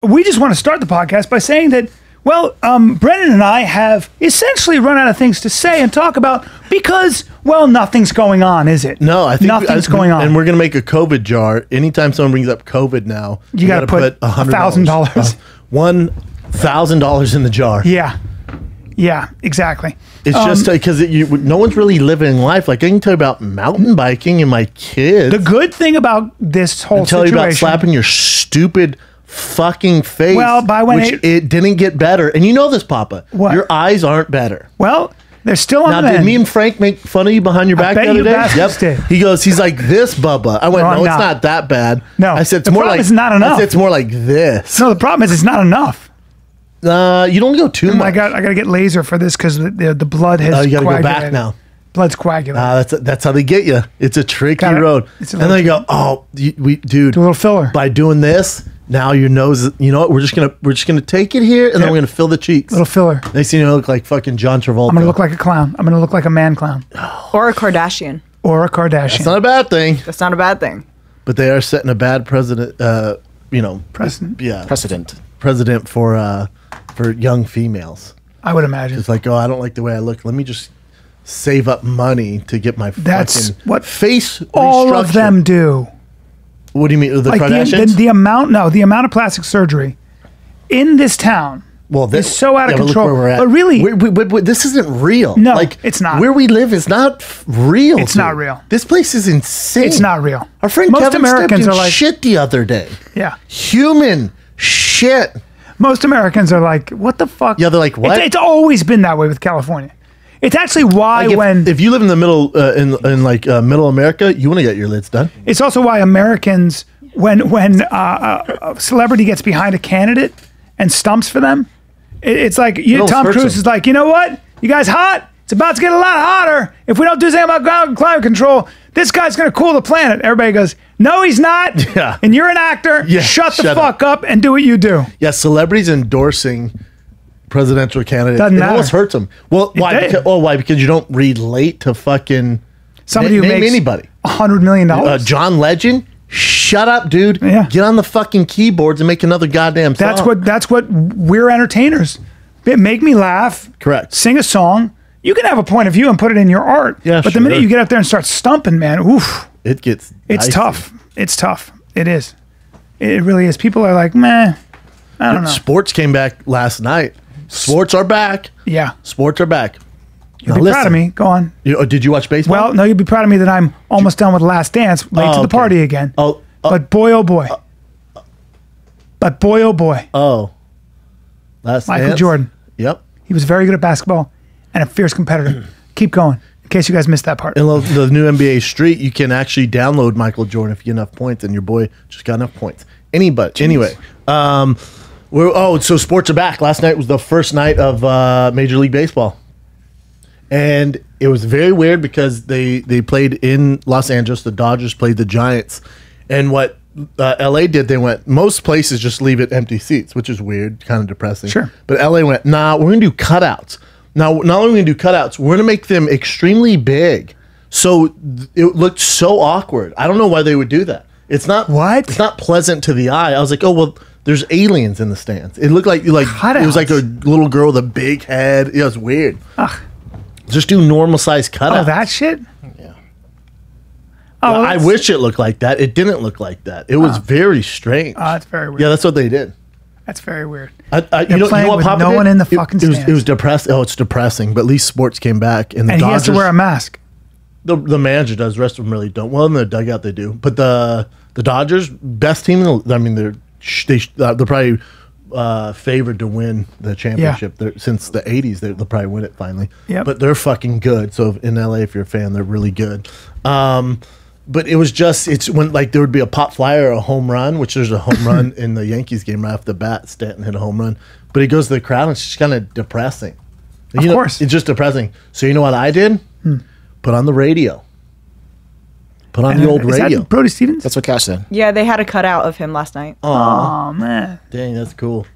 We just want to start the podcast by saying that, well, Brennan and I have essentially run out of things to say and talk about because, well, nothing's going on, is it? No, I think nothing's going on. And we're going to make a COVID jar. Anytime someone brings up COVID now, you got to put $1,000. $1,000 in the jar. Yeah, exactly. It's just because no one's really living life. Like, I can tell you about mountain biking and my kids. The good thing about this whole situation. Tell you about slapping your stupid fucking face. Well, it didn't get better. And you know this, Papa. What? Your eyes aren't better. Well, they're still on the mend. Did me and Frank make fun of you behind your back the other day? Yep. He's like this, Bubba. I went, no, it's not that bad. No. I said, it's more like, it's not enough. I said, it's more like this. No, the problem is it's not enough. You don't go too much. I got to get laser for this because the blood has. Oh, you got to go back now. Blood's coagulated. That's how they get you. It's a tricky road. And then they go, oh, dude, do a little filler. By doing this, now your nose. You know what? We're just gonna take it here, and then we're gonna fill the cheeks. Little filler. Next thing you know, look like fucking John Travolta. I'm gonna look like a clown. I'm gonna look like a man clown. Or a Kardashian. That's not a bad thing. That's not a bad thing. But they are setting a bad precedent. Precedent. Yeah. Precedent for young females. I would imagine. It's like, oh, I don't like the way I look. Let me just save up money to get my That's fucking what face all of them do. What do you mean? The like Kardashians? The amount of plastic surgery in this town is so out of control. Look where we're at. But really, this isn't real. No, it's not. Where we live is not real. It's not real. This place is insane. It's not real. Our friend most Kevin Americans stepped in are like shit the other day. Yeah, human shit. Most Americans are like, what the fuck? Yeah, they're like, what? It's always been that way with California. It's actually why if you live in the middle in middle America, you want to get your lids done. It's also why Americans, when a celebrity gets behind a candidate and stumps for them, it's like Tom Cruise is like, you know what? You guys hot? It's about to get a lot hotter. If we don't do something about climate control, this guy's going to cool the planet. Everybody goes, no, he's not. Yeah. And you're an actor. Yeah, shut the fuck up and do what you do. Yeah, celebrities endorsing presidential candidates. Doesn't matter. It almost hurts them. Well, why? Why? Because you don't relate to fucking somebody who makes anybody $100 million. John Legend. Shut up, dude. Yeah. Get on the fucking keyboards and make another goddamn song. That's what we're entertainers. Make me laugh. Correct. Sing a song. You can have a point of view and put it in your art. Yeah, but the minute you get up there and start stumping, man, oof. It's tough. It's tough. It is. It really is. People are like, meh. I don't know. Sports came back last night. Sports are back. Yeah. Sports are back. You'll be proud of me. Go on. Did you watch baseball? Well, no, you'll be proud of me that I'm almost done with Last Dance, late to the party again. But boy, oh boy. But boy, oh boy. Oh. Last Michael Dance? Jordan. Yep. He was very good at basketball and a fierce competitor. Keep going, in case you guys missed that part. In the new NBA Street, you can actually download Michael Jordan if you get enough points, and your boy just got enough points. Anyway, so sports are back. Last night was the first night of Major League Baseball. And it was very weird because they played in Los Angeles. The Dodgers played the Giants. And what LA did, they went, most places just leave it empty seats, which is weird, kind of depressing. Sure. But LA went, nah, we're going to do cutouts. Now, not only are we going to do cutouts, we're going to make them extremely big. So it looked so awkward. I don't know why they would do that. It's not what? It's not pleasant to the eye. I was like, oh, well, there's aliens in the stands. It looked like cutouts. It was like a little girl with a big head. It was weird. Ugh. Just do normal size cutouts. Oh, that shit? Yeah. Oh, well, I wish it looked like that. It didn't look like that. It was very strange. Oh, that's very weird. Yeah, that's what they did. That's very weird. You know what with no one in the fucking stands. It was depressing. Oh, it's depressing. But at least sports came back, and he has to wear a mask. The manager does. The rest of them really don't. Well, in the dugout they do. But the Dodgers, best team. They're probably favored to win the championship. Since the '80s. They'll probably win it finally. Yep. But they're fucking good. So in LA, if you're a fan, they're really good. But it was it's when there would be a pop fly or a home run, which there's a home run in the Yankees game right off the bat. Stanton hit a home run, but he goes to the crowd and it's just kind of depressing. Of course, it's just depressing. So you know what I did? Put on the radio. Put on the old radio. Is that Brody Stevens? That's what Cash said. Yeah, they had a cutout of him last night. Oh man, dang, that's cool.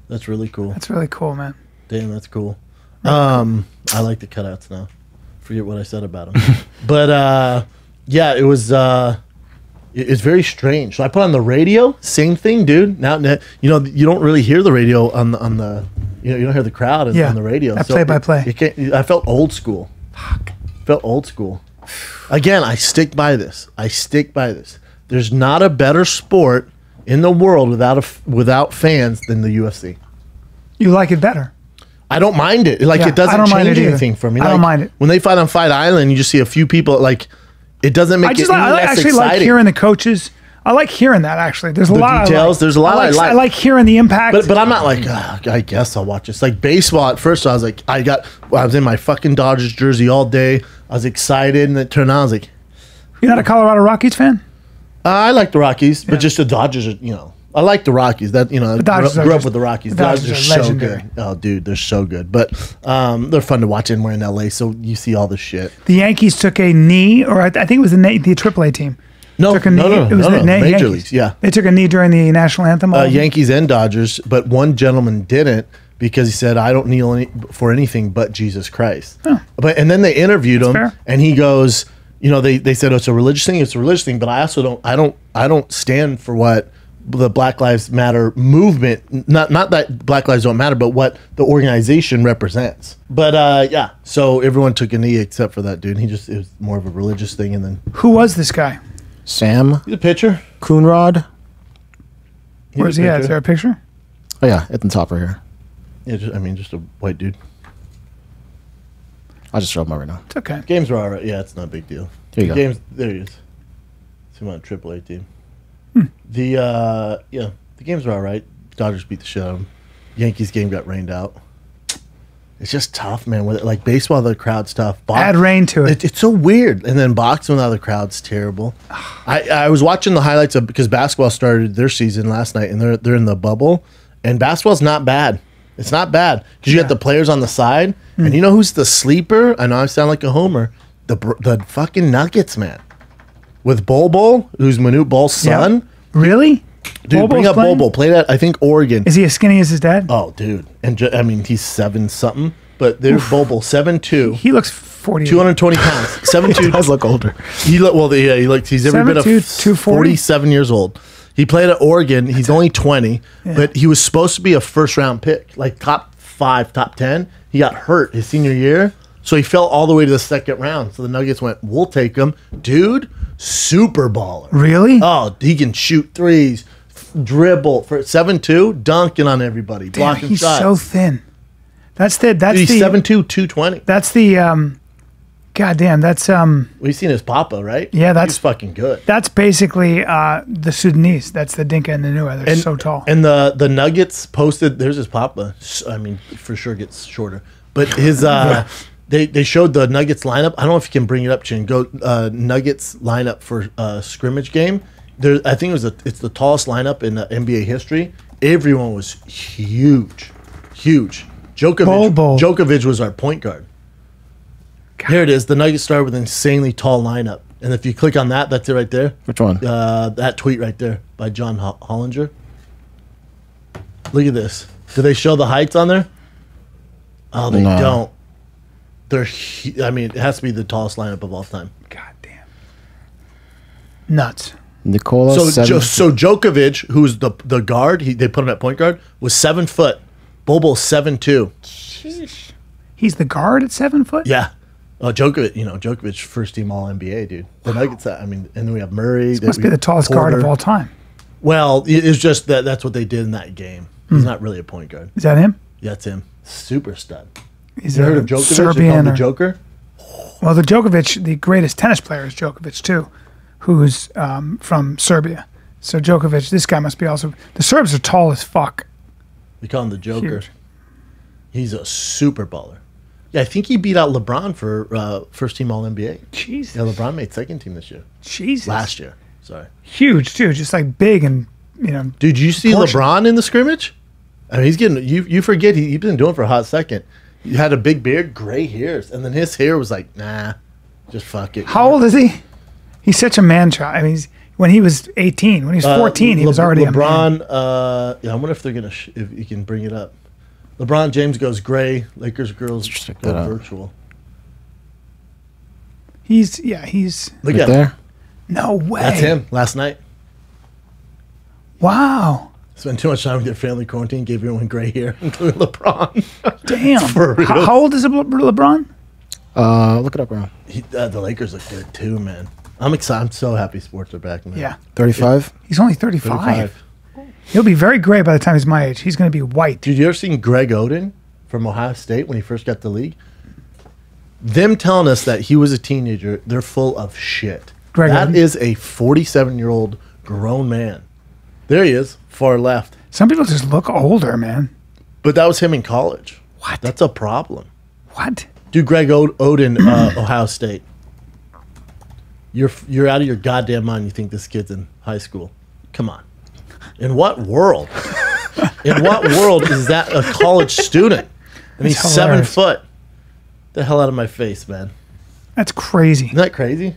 That's really cool. That's really cool, man. Dang, that's cool. I like the cutouts now. Forget what I said about them, but. Yeah, it was It's very strange. So I put on the radio, same thing, dude. Now, you know, you don't really hear the radio on the you know, you don't hear the crowd on the radio. That play-by-play. I felt old school. Fuck. Felt old school. Again, I stick by this. There's not a better sport in the world without fans than the UFC. You like it better? I don't mind it. Like, it doesn't change anything for me. I don't mind it. When they fight on Fight Island, you just see a few people. Like, it doesn't make it I less actually exciting. like hearing the coaches. I like hearing that, actually. There's a lot details. There's a lot I like. I like hearing the impact. But I'm not like, I guess I'll watch this. Like baseball, at first I was like, I was in my fucking Dodgers jersey all day. I was excited, and it turned out I was like, you're not a Colorado Rockies fan? I like the Rockies, but just the Dodgers are, you know. I like the Rockies. That, you know, I grew up with the Rockies. The Dodgers are so good. Oh, dude, they're so good. But they're fun to watch, and we're in LA, so you see all the shit. The Yankees took a knee, or I think it was the AAA team. No, took a knee. It was the Major Yankees. Leagues. Yeah, they took a knee during the national anthem. Yankees and Dodgers, but one gentleman didn't because he said, "I don't kneel for anything but Jesus Christ." Oh. And then they interviewed him, fair. and he goes, "You know, they said it's a religious thing. It's a religious thing, but I also don't stand for what." The Black Lives Matter movement, not that Black Lives don't matter, but what the organization represents. But yeah, so everyone took a knee except for that dude. It was more of a religious thing. And then who was this guy? Sam. He's a pitcher. Coonrod. Where's he at? Is there a picture? Oh yeah, at the top right here. Yeah, just a white dude. I'll just show him right now. It's okay. Games are all right. Yeah, it's not a big deal. Here you go. There he is. See him on a AAA team. The games were all right. Dodgers beat the shit out of them. Yankees game got rained out. It's just tough, man. With like baseball, the crowd's tough. Add rain to it. It's so weird. And then boxing without the crowd's terrible. I was watching the highlights because basketball started their season last night, and they're in the bubble. And basketball's not bad. It's not bad because you got the players on the side, and you know who's the sleeper? I know I sound like a homer. The fucking Nuggets, man. With Bol, who's Manute Bol's son. Yep. Really? Dude, bring up Bol. Played at, I think, Oregon. Is he as skinny as his dad? Oh, dude. And I mean, he's 7-something. But there's Bol, 7'2". He looks 40. 220 pounds. 7'2". He does look older. He's every bit of 47 years old. He played at Oregon. He's only 20. Yeah. But he was supposed to be a first-round pick. Like top 5, top 10. He got hurt his senior year. So he fell all the way to the second round. So the Nuggets went, we'll take him. Dude, super baller. Really? Oh, he can shoot threes, dribble for 7'2", dunking on everybody, blocking he's shots. So thin. He's 7'2", 220. That's the goddamn. That's We've seen his papa, right? Yeah, he's fucking good. That's basically the Sudanese. That's the Dinka and the Nua. They're so tall. And the Nuggets posted. There's his papa. I mean, for sure gets shorter, but his They showed the Nuggets lineup. I don't know if you can bring it up, Chin. Go Nuggets lineup for scrimmage game. I think it's the tallest lineup in NBA history. Everyone was huge. Djokovic was our point guard. God. Here it is. The Nuggets started with an insanely tall lineup. And if you click on that, that's it right there. Which one? That tweet right there by John Hollinger. Look at this. Do they show the heights on there? Oh, they don't. It has to be the tallest lineup of all time. God damn. Nuts. Nikola. So Djokovic, who's the guard, they put him at point guard, was 7 foot. Bol's 7'2". Sheesh. He's the guard at 7 foot? Yeah. Oh, Djokovic, first team All NBA, dude. The Nuggets. And then we have Murray. This must be the tallest guard of all time. Well, it's just that's what they did in that game. He's not really a point guard. Is that him? Yeah, it's him. Super stud. He's you heard of Djokovic? Serbian the Joker? Well, the Djokovic, the greatest tennis player is Djokovic too, who's from Serbia. So Djokovic, this guy must be also. The Serbs are tall as fuck. We call him the Joker. Huge. He's a super baller. Yeah, I think he beat out LeBron for first team All NBA. Jesus. Yeah, LeBron made second team this year. Jesus. Last year. Sorry. Huge too, just like big and Dude, you see LeBron in the scrimmage? I mean, he's getting. You forget he's been doing it for a hot second. He had a big beard, gray hairs, and then his hair was like, nah, just fuck it. How old is he? He's such a man child. I mean, when he was 18, when he was 14, he was already LeBron, a man. I wonder if they're gonna if you can bring it up. LeBron James goes gray. Lakers girls go virtual. He's look right at there. him. No way. That's him last night. Wow. Spent too much time with your family quarantine, gave everyone gray hair, including LeBron. Damn. For real. How old is LeBron? Look it up, bro. The Lakers look good too, man. I'm excited. I'm so happy sports are back, man. Yeah. 35. He's only 35. He'll be very gray by the time he's my age. He's going to be white. Dude, you ever seen Greg Oden from Ohio State when he first got the league? Them telling us that he was a teenager, they're full of shit. That is a 47-year-old grown man. There he is, far left. Some people just look older, man. But that was him in college. What? That's a problem. What? Dude, Greg Oden, Ohio State. You're out of your goddamn mind. You think this kid's in high school? Come on. In what world? In what world is that a college student? And he's 7 foot. The hell out of my face, man. That's crazy. Isn't that crazy?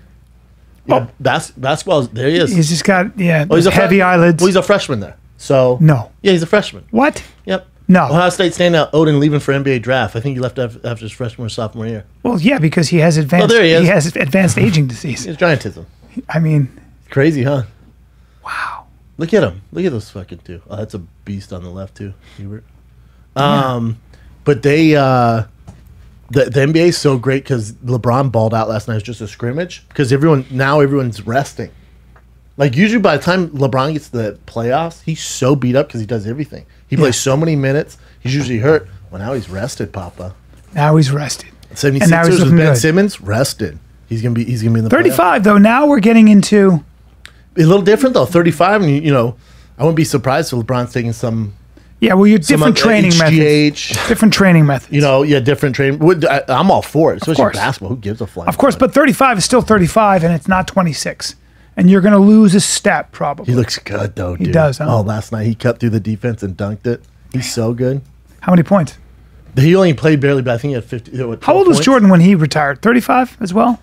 Yeah, basketball. There he is. He's just got he's a heavy eyelids. Well, he's a freshman there. So no. Yeah, he's a freshman. What? Yep. No. Ohio State standing out. Odin leaving for NBA draft. I think he left after his freshman or sophomore year. Well, yeah, because he has advanced. There he is. He has advanced aging disease. It's giantism. I mean, crazy, huh? Wow. Look at him. Look at those fucking two. Oh, that's a beast on the left too, Hubert. Yeah. But they the NBA is so great because LeBron balled out last night. It was just a scrimmage because everyone's resting. Like usually by the time LeBron gets to the playoffs, he's so beat up because he does everything. He plays so many minutes. He's usually hurt. Well, now he's rested, Papa. Now he's rested. 76ers with Ben Simmons rested. He's gonna be in the 35 though. Now we're getting into a little different though. 35, and you know, I wouldn't be surprised if LeBron's taking some. Yeah, well, you're different training methods. Different training methods. You know, yeah, different training. I'm all for it, especially basketball. Who gives a flying? Of course, but 35 is still 35, and it's not 26. And you're going to lose a step, probably. He looks good, though, dude. He does, huh? Oh, last night he cut through the defense and dunked it. He's so good. How many points? He only played barely, but I think he had 50. How old was Jordan when he retired? 35 as well?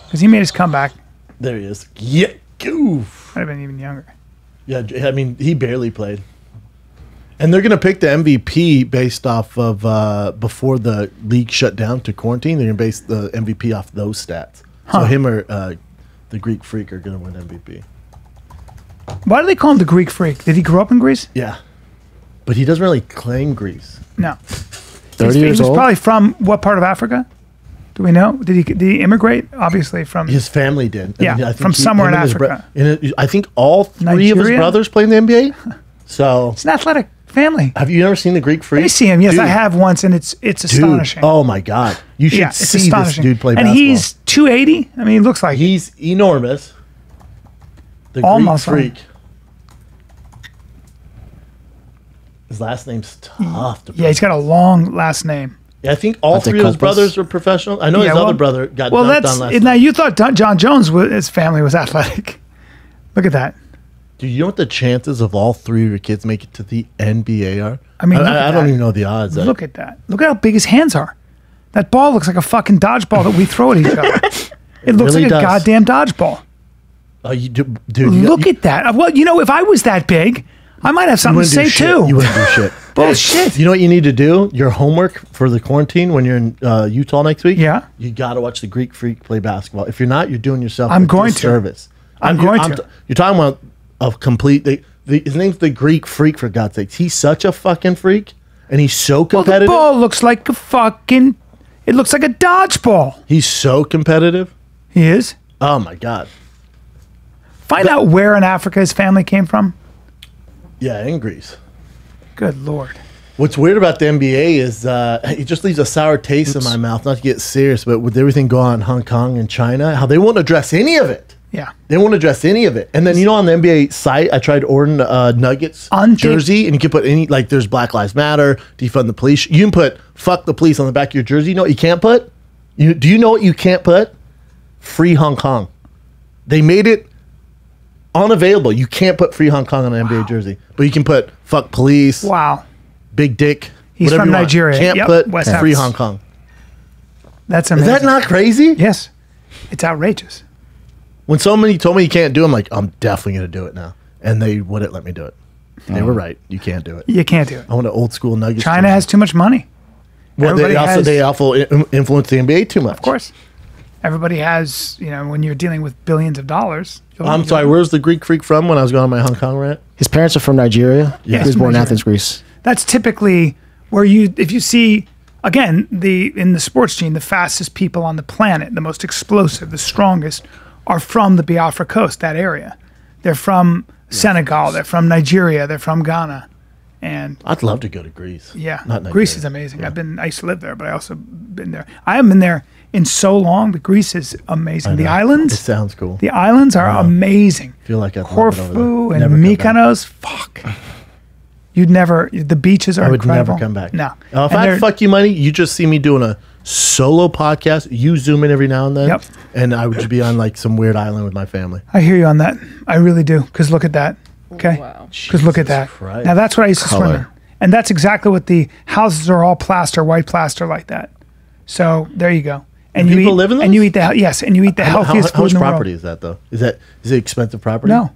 Because he made his comeback. There he is. Yeah, goof. Might have been even younger. Yeah, I mean, he barely played. And they're going to pick the MVP based off of before the league shut down to quarantine. They're going to base the MVP off those stats. So him or the Greek Freak are going to win MVP. Why do they call him the Greek Freak? Did he grow up in Greece? Yeah. But he doesn't really claim Greece. No. 30 years old? He was probably from what part of Africa? Do we know? Did he immigrate? Obviously from... His family did. Yeah, I think from somewhere in Africa. I think all three of his brothers play in the NBA. So it's an athletic family. Have you ever seen the Greek Freak? Let me see him. Yes, dude. I have once, and it's astonishing. Oh my God, you should see this dude play basketball. And he's 280. I mean, he looks like he's enormous. The all Greek muscle. Freak. His last name's tough. Yeah, he's got a long last name. Yeah, I think all three of his brothers were professional. I know his other brother got dunked on last night. Now you thought John Jones, his family was athletic. Look at that. Do you know what the chances of all three of your kids make it to the NBA are? I mean, I don't even know the odds. Look at that. Look at how big his hands are. That ball looks like a fucking dodgeball that we throw at each other. It looks really like a goddamn dodgeball. Oh, dude! Look at that. Well, you know, if I was that big, I might have something to say too. You wouldn't do shit. Bullshit. You know what you need to do? Your homework for the quarantine when you're in Utah next week? Yeah. You got to watch the Greek Freak play basketball. If you're not, you're doing yourself a disservice. I'm going to. You're talking about a complete... his name's the Greek Freak, for God's sakes. He's such a fucking freak, and he's so competitive. Well, the ball looks like a fucking... It looks like a dodgeball. He's so competitive. He is? Oh, my God. Find out where in Africa his family came from. Yeah, in Greece. Good Lord. What's weird about the NBA is it just leaves a sour taste in my mouth, not to get serious, but with everything going on in Hong Kong and China, how they won't address any of it. Yeah. They won't address any of it. And then, you know, on the NBA site, I tried ordering Nuggets jersey, and you can put any, like, there's Black Lives Matter, defund the police. You can put fuck the police on the back of your jersey. You know what you can't put? Do you know what you can't put? Free Hong Kong. They made it unavailable. You can't put free Hong Kong on an NBA jersey, but you can put fuck police. Wow. Big dick. He's from Nigeria. Can't put free Hong Kong. That's amazing. Is that not crazy? Yes. It's outrageous. When somebody told me you can't do it, I'm like, I'm definitely going to do it now. And they wouldn't let me do it. They were right. You can't do it. You can't do it. I want an old school Nuggets. China has too much money. Well, they also influence the NBA too much. Of course. Everybody has, when you're dealing with billions of dollars. I'm sorry, where's the Greek freak from when I was going on my Hong Kong rant? His parents are from Nigeria. Yes, He was born in Nigeria. Athens, Greece. That's typically where if you see, again, in the sports scene, the fastest people on the planet, the most explosive, the strongest, are from the Biafra coast, that area. They're from Senegal, they're from Nigeria, they're from Ghana. And I'd love to go to Greece. yeah, Not Nigeria. Greece is amazing. I used to live there, but I also been there. I haven't been there in so long, but Greece is amazing. The It islands, sounds cool. the islands are amazing. I feel like I'd love it over Corfu there. and Never come back. Mykonos, fuck. The beaches are I would incredible. never come back. No. If And I they're- had fuck you money, you just see me doing a solo podcast. You zoom in every now and then. Yep. And I would just be on like some weird island with my family. I hear you on that. I really do. Because look at that. Okay? Wow. Because look at that. Christ. Now that's what I used to swim Color. in. And that's exactly what the houses are all plaster, white plaster like that. So there you go. And Do you people eat, live in and you those? eat and you eat the healthiest How food much in the property world. is that though? Is it expensive property? No,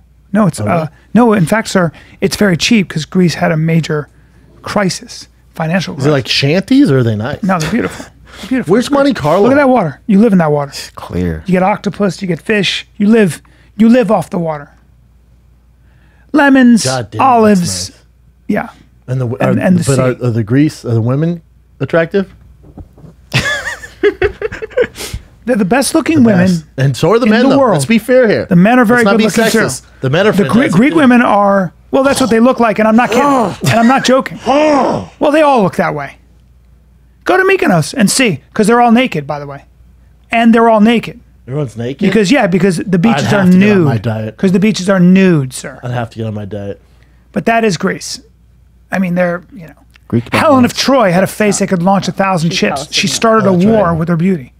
it's really? no. In fact, sir, it's very cheap because Greece had a major crisis, financial Is crisis. it like shanties or are they nice? No, they're beautiful. They're beautiful. Where's Monte Carlo? Look at that water. You live in that water. Clear. You get octopus. You get fish. You live off the water. Lemons, God damn, olives. that's nice. Yeah. And the and the are sea. the women attractive? They're the best looking women. Yes. And so are the in men. the though. world. Let's be fair here. The men are very Let's not good be looking too. sexist. The men are The Greek, fantastic Greek too. women are, well, that's what they look like, and I'm not kidding. And I'm not joking. Well, they all look that way. Go to Mykonos and see, because they're all naked, by the way. And they're all naked. Everyone's naked. Because the beaches have are to get on nude. my diet. Because the beaches are nude, sir. I'd have to get on my diet. But that is Greece. I mean, they're, Greek Helen of Troy had a face that could launch 1,000 ships. She started a That's war right. with her beauty.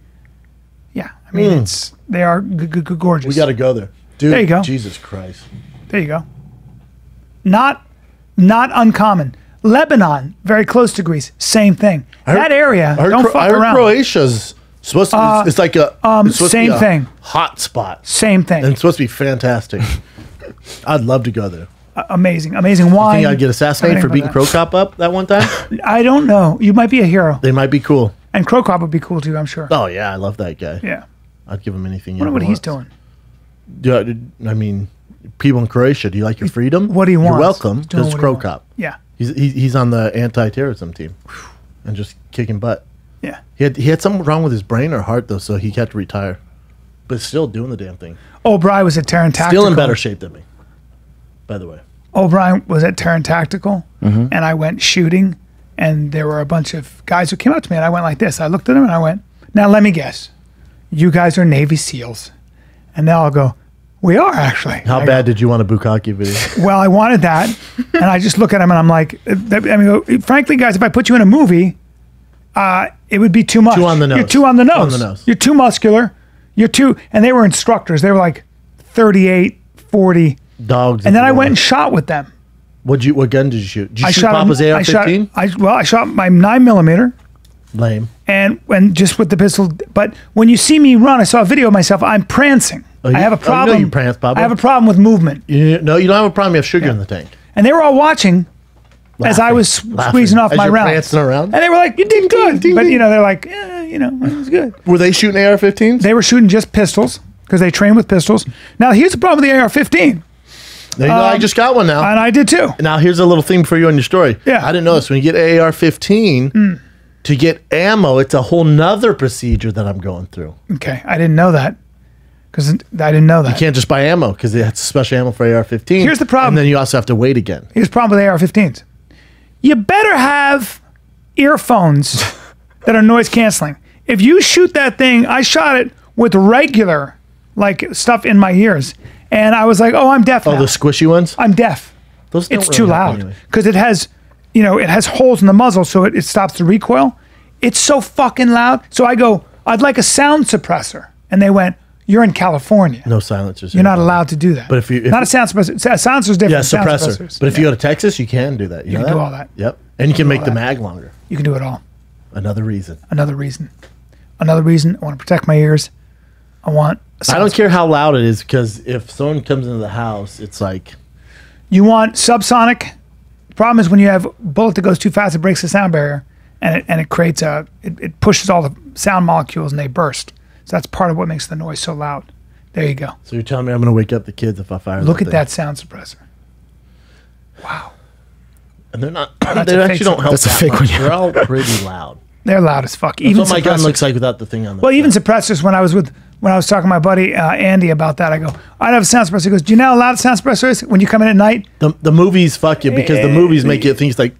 Yeah, I mean, they are gorgeous. We got to go there, dude. There you go. Jesus Christ. There you go. Not uncommon. Lebanon, very close to Greece, same thing. That area, don't fuck I heard around. Croatia's supposed to. It's like a it's supposed same to be a thing. hot spot, Same thing. and it's supposed to be fantastic. I'd love to go there. Amazing wine. I think I'd get assassinated for Everything beating about Crow Cop up that one time. that. I don't know. You might be a hero, They might be cool. and Crow Cop would be cool too. I'm sure. Oh yeah, I love that guy. Yeah. I'd give him anything. I wonder what he's doing. Yeah, I mean, people in Croatia. Do you like your freedom? What do you You're want? welcome. He's doing Because what he Crow wants. Cop. Yeah. He's on the anti-terrorism team, and just kicking butt. Yeah. He had something wrong with his brain or heart though, so he had to retire. But still doing the damn thing. O'Brien was at Terran Tactical. Still in better shape than me. By the way. O'Brien was at Terran Tactical, and I went shooting, and there were a bunch of guys who came up to me, and I went like this. I looked at them, and I went, "Now let me guess, you guys are Navy SEALs," and they'll all go, "We are actually." How I bad did you want a bukkake video? Well, I wanted that, and I just look at him, and I'm like, I mean, frankly, guys, if I put you in a movie, it would be too much. Too on the nose. You're too on the Too nose. on the nose. You're too muscular. You're too, and they were instructors. They were like 38, 40. Dogs. And then at I the went and war. shot with them. What gun did you shoot? Did you I shoot shot Papa's AR-15? I shot my 9mm, Lame. and when just with the pistol. But when you see me run, I saw a video of myself. I'm prancing. Oh, I have a you know problem. you prance, Papa. I have a problem with movement, No, you don't have a problem. You have sugar in the tank. and they were all watching as I was squeezing off As my you're rounds. prancing around? And they were like, "You did good," ding, but ding. they're like, it was good. Were they shooting AR-15s? They were shooting just pistols because they train with pistols. Now here's the problem with the AR-15, There you go. I just got one now. and I did too. Now here's a little theme for you on your story. Yeah. I didn't know this. When you get AR-15, to get ammo, it's a whole nother procedure that I'm going through. Okay, I didn't know that because I didn't know that. You can't just buy ammo because it's special ammo for AR-15. Here's the problem. And then you also have to wait again. Here's the problem with AR-15s. You better have earphones that are noise canceling. If you shoot that thing, I shot it with regular stuff in my ears, and I was like, "Oh, I'm deaf Oh, now. the squishy ones? I'm deaf. Those don't It's really too help loud anyway. because it has holes in the muzzle, so it stops the recoil. It's so fucking loud. So I go, I'd like a sound suppressor, and they went, "You're in California. No silencers. You're not allowed to do that." But if not a sound suppressor, a silencer's different. Yeah, Sound suppressor. suppressors. But if you go to Texas, you can do that. You know can do all that. Yep. And you can make all the that. mag longer. You can do it all. Another reason. Another reason. I want to protect my ears. I want. I don't care how loud it is because if someone comes into the house, it's like You want subsonic. The problem is when you have a bullet that goes too fast, it breaks the sound barrier, and it creates it pushes all the sound molecules and they burst. So that's part of what makes the noise so loud. There you go. So you're telling me I'm going to wake up the kids if I fire Look at thing. that sound suppressor. Wow. And they're not. That's They a actually fake don't help. That's a that fake much. one, yeah. They're all pretty loud. They're loud as fuck. That's Even what my gun suppressors. looks like without the thing on. Well, even suppressors. When I was talking to my buddy Andy about that, I go, I have a sound suppressor. He goes, do you know how loud a sound suppressor is when you come in at night? the movies fuck you because the movies make you think it's like.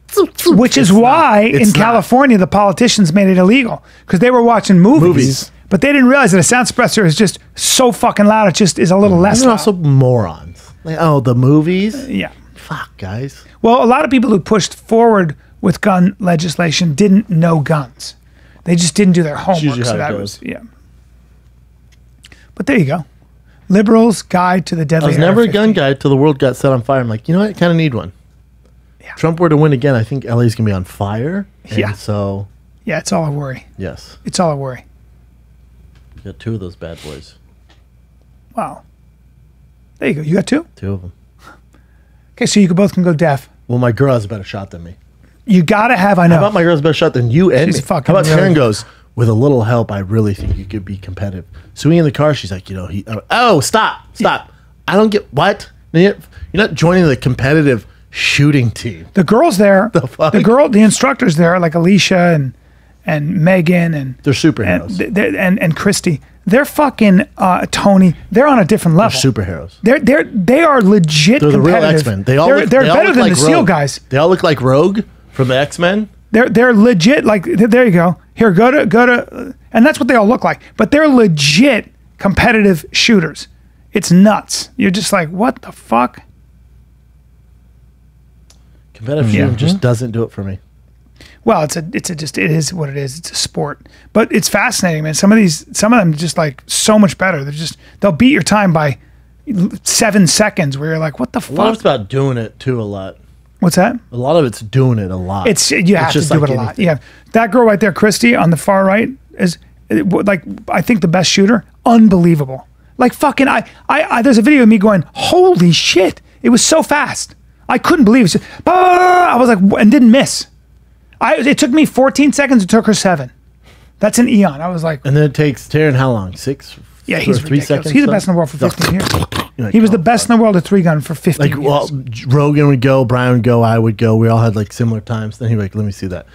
Which is It's why not. in It's not. California the politicians made it illegal because they were watching movies, but they didn't realize that a sound suppressor is just so fucking loud. It just is a little less They're loud. also morons. Like, oh, the movies. Yeah. Fuck, guys. Well, a lot of people who pushed forward with gun legislation didn't know guns. They just didn't do their homework. usually So how it that goes. was yeah. But there you go. Liberals' Guide to the Deadly I was never a AR-15. gun guy till the world got set on fire. I'm like, you know what? I kind of need one. Yeah. Trump were to win again, I think LA's gonna be on fire. And Yeah. So Yeah, it's all a worry. yes, It's all a worry. got two of those bad boys. Wow. There you go. You got two? Two of them. Okay, so you both can go deaf. Well, my girl has a better shot than me. You gotta have, I How know. about my girl's better shot than you and She's me? fucking How about really Karen good. goes, with a little help, I really think you could be competitive. So we in the car, she's like, you know, oh, stop. I don't get, what? You're not joining the competitive shooting team. The girls there, fuck? the instructors there, like Alicia and Megan and They're superheroes. and Christy, they're fucking Tony. They're on a different level. Superheroes. They are legit. They're the real competitive. X-Men. They're all better look than like the SEAL Rogue. guys. They all look like Rogue from the X-Men. They're legit. Like there you go. Here, go to, and that's what they all look like. But they're legit competitive shooters. It's nuts. You're just like, what the fuck? Competitive shooting just doesn't do it for me. Well, it is what it is. It's a sport, but it's fascinating, man. Some of them just like so much better. They'll beat your time by 7 seconds. Where you're like, what the A lot of fuck? it's about doing it too a lot. What's that? A lot of it's doing it a lot. You have to just do like it a lot. anything. Yeah, that girl right there, Christy, on the far right, is like I think the best shooter. Unbelievable. Like fucking, I there's a video of me going, holy shit! It was so fast. I couldn't believe it. I was like, and didn't miss. It took me 14 seconds. It took her 7. That's an eon. I was like, And then it takes Taryn how long? 6? yeah, or he's 3 ridiculous. seconds? He's the best in the world for 15 years. You're like, He was the oh, best in the world at 3-gun for 15 Like, years. well, Rogan would go, Bryan would go, I would go. We all had like similar times. Then he would like, let me see that.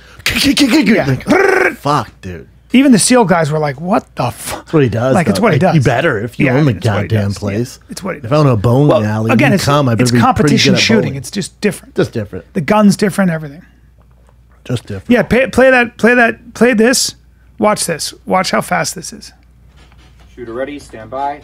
Like, fuck, dude. Even the SEAL guys were like, what the fuck? That's what he does. Like, it's though. what he Like, does. You better if you Yeah, own the it's what he goddamn does. place. Yeah, it's what he If does. I own a bowling alley, Again, you it's come, I better it's be pretty competition good at shooting. bowling. It's just different. just different. The gun's different, everything. Just different. Yeah, play this. Watch this. Watch how fast this is. Shooter ready, stand by.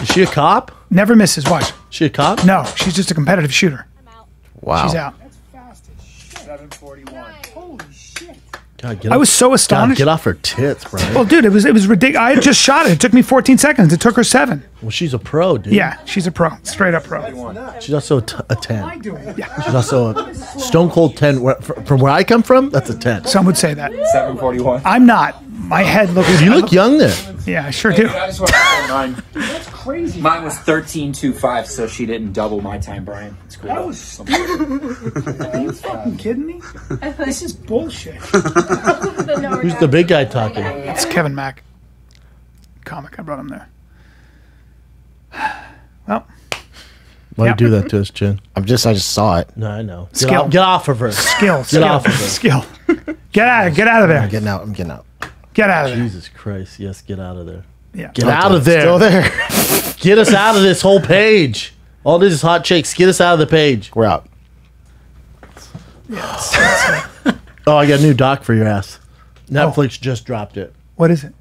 Is she a cop? Never misses. Watch. Is she a cop? No, she's just a competitive shooter. Wow. She's out. That's fast as shit. 741. Holy shit. God, get I off- was so God, astonished. get off her tits, Brian. Well, dude, it was ridiculous. I had just shot it. It took me 14 seconds. It took her 7. Well, she's a pro, dude. Yeah, she's a pro. Straight up pro. She's also a 10. Yeah, She's also a stone cold 10. From where I come from, that's a 10. some would say that. 741. I'm not. My head looks. You look young there. Yeah, I sure do. I just want to say mine. That's crazy. Mine was 13.25, so she didn't double my time, Brian. It's cool. That was stupid. Are you fucking kidding me? This is bullshit. Who's the big guy talking? It's Kevin Mack. Comic. I brought him there. Well, Why Yep. you do that to us, Chin? I just saw it. No, I know. Skill. Get off of her. skill. Get off of her. Skill. Get out of there. I'm getting out. Get out of there. Jesus Christ. Yes, get out of there. Yeah. Get out of there. Still there. Get us out of this whole page. All this is hot chicks. Get us out of the page. We're out. Oh, I got a new doc for your ass. Netflix just dropped it. What is it?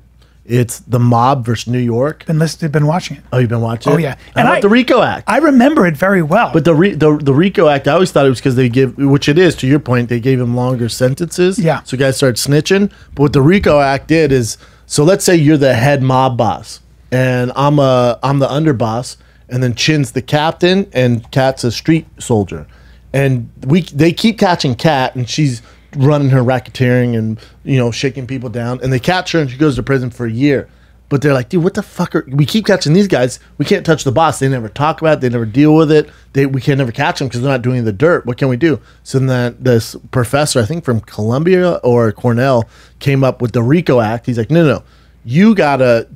It's The Mob versus New York. Been watching it. Oh, you've been watching it? Oh, yeah. And about the Rico Act. I remember it very well. But the Rico Act, I always thought it was because they give, which it is, to your point, they gave him longer sentences. Yeah. So guys started snitching. But what the Rico Act did is, so let's say you're the head mob boss, and I'm the underboss, and then Chin's the captain, and Kat's a street soldier, and they keep catching Kat, and she's running her racketeering and shaking people down, and they catch her, and she goes to prison for a year. But they're like, dude, what the fuck we keep catching these guys. We can't touch the boss. They never talk about it. They never deal with it. We can never catch them because they're not doing the dirt. What can we do? So then this professor, I think from Columbia or Cornell, came up with the Rico Act. He's like, no. You got to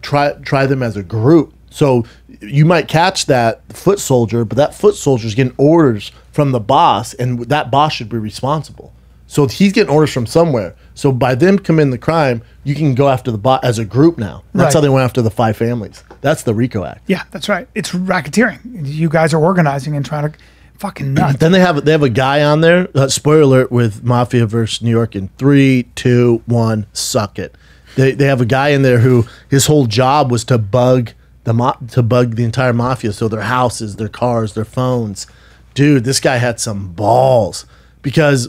try them as a group. So you might catch that foot soldier, but that foot soldier is getting orders from the boss, and that boss should be responsible. So he's getting orders from somewhere. So by them committing the crime, you can go after the bot as a group now. That's how they went after the 5 families. That's the Rico Act. Yeah, that's right. It's racketeering. You guys are organizing and trying to fucking nuts. Then they have a guy on there. Spoiler alert with Mafia versus New York in 3, 2, 1. Suck it. They have a guy in there who his whole job was to bug the entire mafia. So their houses, their cars, their phones. Dude, this guy had some balls because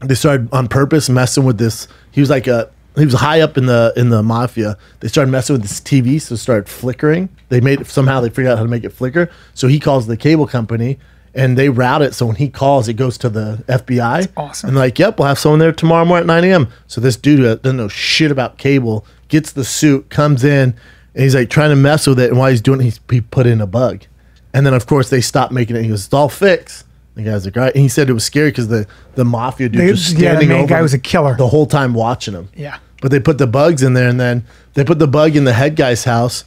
they started on purpose messing with this. He was high up in the mafia. They started messing with this TV, so it started flickering. They figured out how to make it flicker. So he calls the cable company, and they route it. So when he calls, it goes to the FBI. That's awesome. And they're like, yep, we'll have someone there tomorrow morning at 9 a.m. So this dude who doesn't know shit about cable gets the suit, comes in, and he's like trying to mess with it. And while he's doing it, he put in a bug. And then, of course, they stopped making it. He goes, it's all fixed. The guy's like, right. And he said it was scary because the mafia dude was standing over. The guy was a killer the whole time watching him. Yeah. But they put the bugs in there, and then they put the bug in the head guy's house,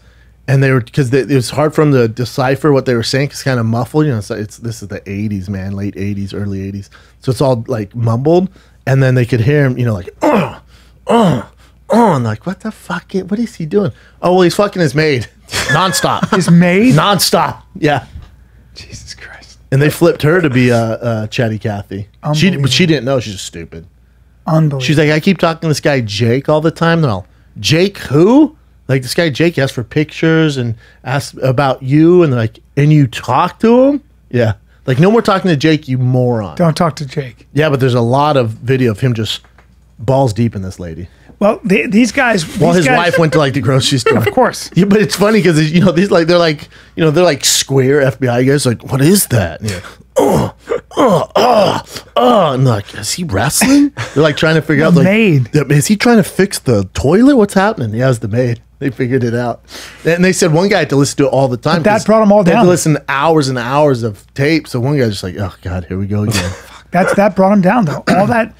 and it was hard for them to decipher what they were saying. It's kind of muffled. You know, this is the 80s, man, late 80s, early 80s. So it's all like mumbled, and then they could hear him, you know, like, and like, what the fuck? What is he doing? Oh, well, he's fucking his maid, nonstop. His maid, nonstop. Yeah. Jesus Christ. And they flipped her to be Chatty Cathy. But she didn't know. She's just stupid. Unbelievable. She's like, I keep talking to this guy Jake all the time. No, Jake who? Like this guy Jake asks for pictures and asks about you, and they're like, and you talk to him? Yeah. Like, no more talking to Jake, you moron. Don't talk to Jake. Yeah, but there's a lot of video of him just balls deep in this lady. Well, these guys. Well, his wife went to like the grocery store. Of course. Yeah, but it's funny because they're like square FBI guys. Like, what is that? And and they're like, is he wrestling? They're like trying to figure out. Like, maid. Is he trying to fix the toilet? What's happening? Yeah, it's the maid. They figured it out. And they said one guy had to listen to it all the time. But that brought them all they down. had to listen to hours and hours of tape. So one guy's just like, oh God, here we go again. that brought them down though. All that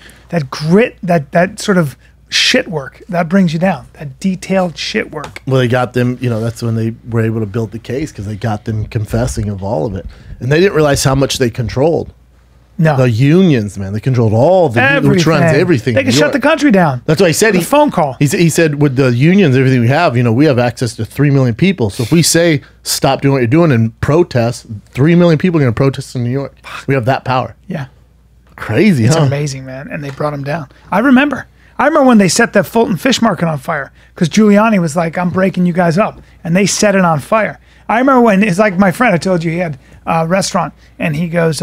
grit, that sort of shit work, that brings you down. That detailed shit work. Well, they got them, that's when they were able to build the case because they got them confessing of all of it. And they didn't realize how much they controlled. No. The unions, man. They controlled all the, which runs everything. They can shut the country down. That's what he said. A phone call. He said with the unions, everything we have, we have access to 3 million people. So if we say, stop doing what you're doing and protest, 3 million people are going to protest in New York. We have that power. Yeah. Crazy, It's amazing, man. And they brought him down. I remember when they set that Fulton Fish Market on fire because Giuliani was like, I'm breaking you guys up. And they set it on fire. I remember when it's like my friend, I told you he had a restaurant and he goes,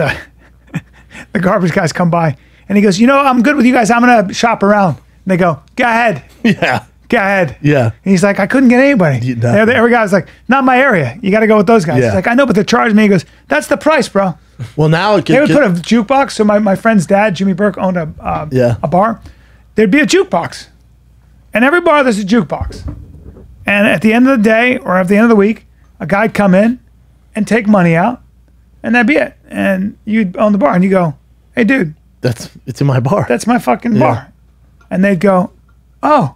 the garbage guys come by and he goes, I'm good with you guys. I'm going to shop around. And they go, go ahead. Yeah. Go ahead. Yeah. And he's like, I couldn't get anybody. Every guy was like, not my area. You got to go with those guys. Yeah. He's like, I know, but they charged me. He goes, that's the price, bro. Well, now they would put a jukebox. So my friend's dad, Jimmy Burke, owned a bar. There'd be a jukebox. And every bar, there's a jukebox. And at the end of the day or at the end of the week, a guy'd come in and take money out. And that'd be it. And you'd own the bar. And you go, hey, dude. It's in my bar. That's my fucking bar. And they'd go, oh,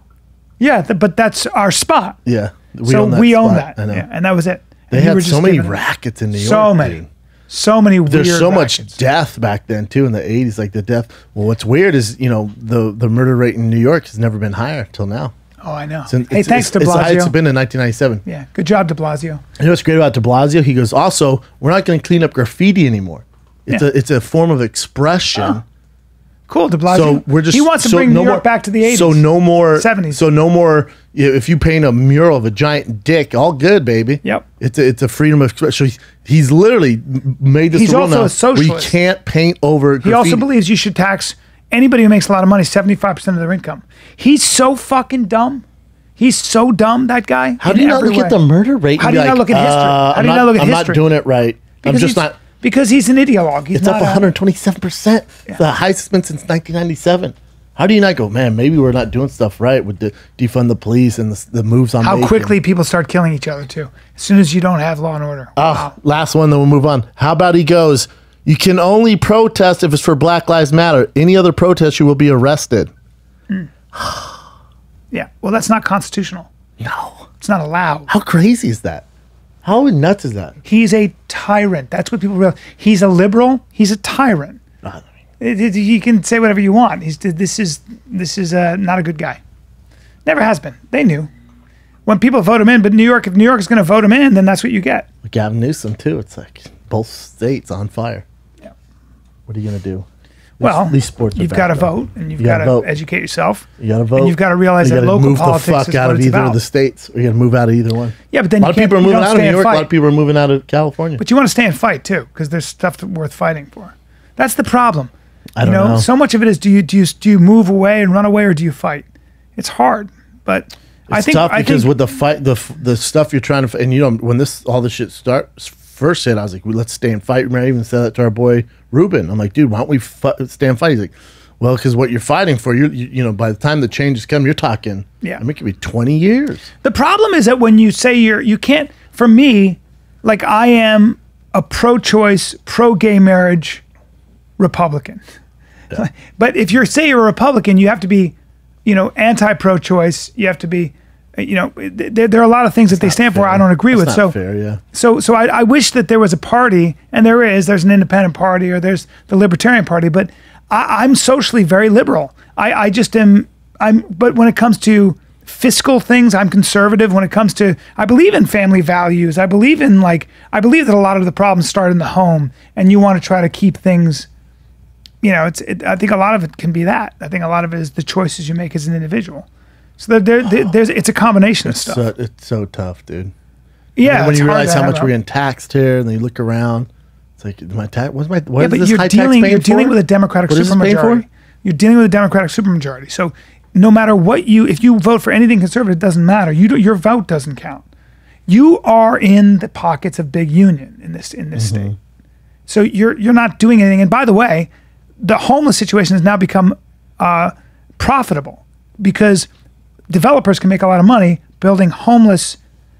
yeah, but that's our spot. Yeah. We own that. I know. Yeah, and that was it. They had so many rackets in New York. So many. Dude. So many weird There's so rackets. much death back then, too, in the 80s. Like the death. Well, what's weird is, the murder rate in New York has never been higher till now. Oh, I know. Hey, thanks, de Blasio. It's been in 1997. Yeah, good job, de Blasio. You know what's great about de Blasio? He goes, also, we're not going to clean up graffiti anymore. It's a form of expression. Oh. Cool, de Blasio. So he wants to bring New York back to the 80s. So no more 70s. So no more. If you paint a mural of a giant dick, all good, baby. Yep. It's a freedom of expression. So he's literally made this rule now. He's also a socialist. We can't paint over graffiti. He also believes you should tax anybody who makes a lot of money 75% of their income. He's so fucking dumb. He's so dumb, that guy. How do you not look at the murder rate? How do you not look at history? How do you not look at history? I'm not doing it right. I'm just not. Because he's an ideologue. It's up 127%. Yeah. The highest it's been since 1997. How do you not go, man, maybe we're not doing stuff right with the defund the police and the moves on How making. quickly people start killing each other, too. As soon as you don't have law and order. Wow. Last one, then we'll move on. How about he goes, you can only protest if it's for Black Lives Matter. Any other protest, you will be arrested. Yeah. Well, that's not constitutional. No. It's not allowed. How crazy is that? How nuts is that? He's a tyrant. That's what people realize. He's a liberal. He's a tyrant. You can say whatever you want. This is not a good guy. Never has been. They knew. When people vote him in, but if New York is going to vote him in, then that's what you get. Gavin Newsom, too. It's like both states on fire. Yeah. What are you going to do? Well, these sports you've got to vote, and you've got to educate yourself. You got to vote. And you've got to realize that local move politics the fuck is out what of it's either about. of the states. Or you got to move out of either one. Yeah, but then a lot of people are moving out of New York. A lot of people are moving out of California. But you want to stay and fight too, because there's stuff worth fighting for. That's the problem. I don't know. So much of it is do you move away and run away, or do you fight? It's hard, but I think tough because with the fight, the stuff you're trying to, and when all this shit first hit, I was like, well, let's stay and fight. I even said that to our boy Ruben. I'm like, dude, why don't we stay and fight? He's like, well, because what you're fighting for, you by the time the changes come, you're talking. Yeah, I mean, it could be 20 years. The problem is that when you say you can't. For me, like I am a pro-choice, pro-gay marriage Republican. Yeah. But if you're a Republican, you have to be, anti-pro-choice. You have to be, there are a lot of things that they stand for I don't agree with. Not fair, yeah. So I wish that there was a party, and there's an independent party, or there's the Libertarian Party, but I'm socially very liberal. I just am. But when it comes to fiscal things, I'm conservative. When it comes to, I believe in family values. I believe that a lot of the problems start in the home, and you want to try to keep things. I think a lot of it can be that. I think a lot of it is the choices you make as an individual. So it's a combination of stuff. It's so tough, dude. Yeah, when you realize how much we're getting taxed here, and then you look around, it's like my tax. What is this high tax paying for? You're dealing with a Democratic supermajority. You're dealing with a Democratic supermajority. So no matter if you vote for anything conservative, it doesn't matter. Your vote doesn't count. You are in the pockets of big union in this state. So you're not doing anything. And by the way, the homeless situation has now become profitable because developers can make a lot of money building homeless,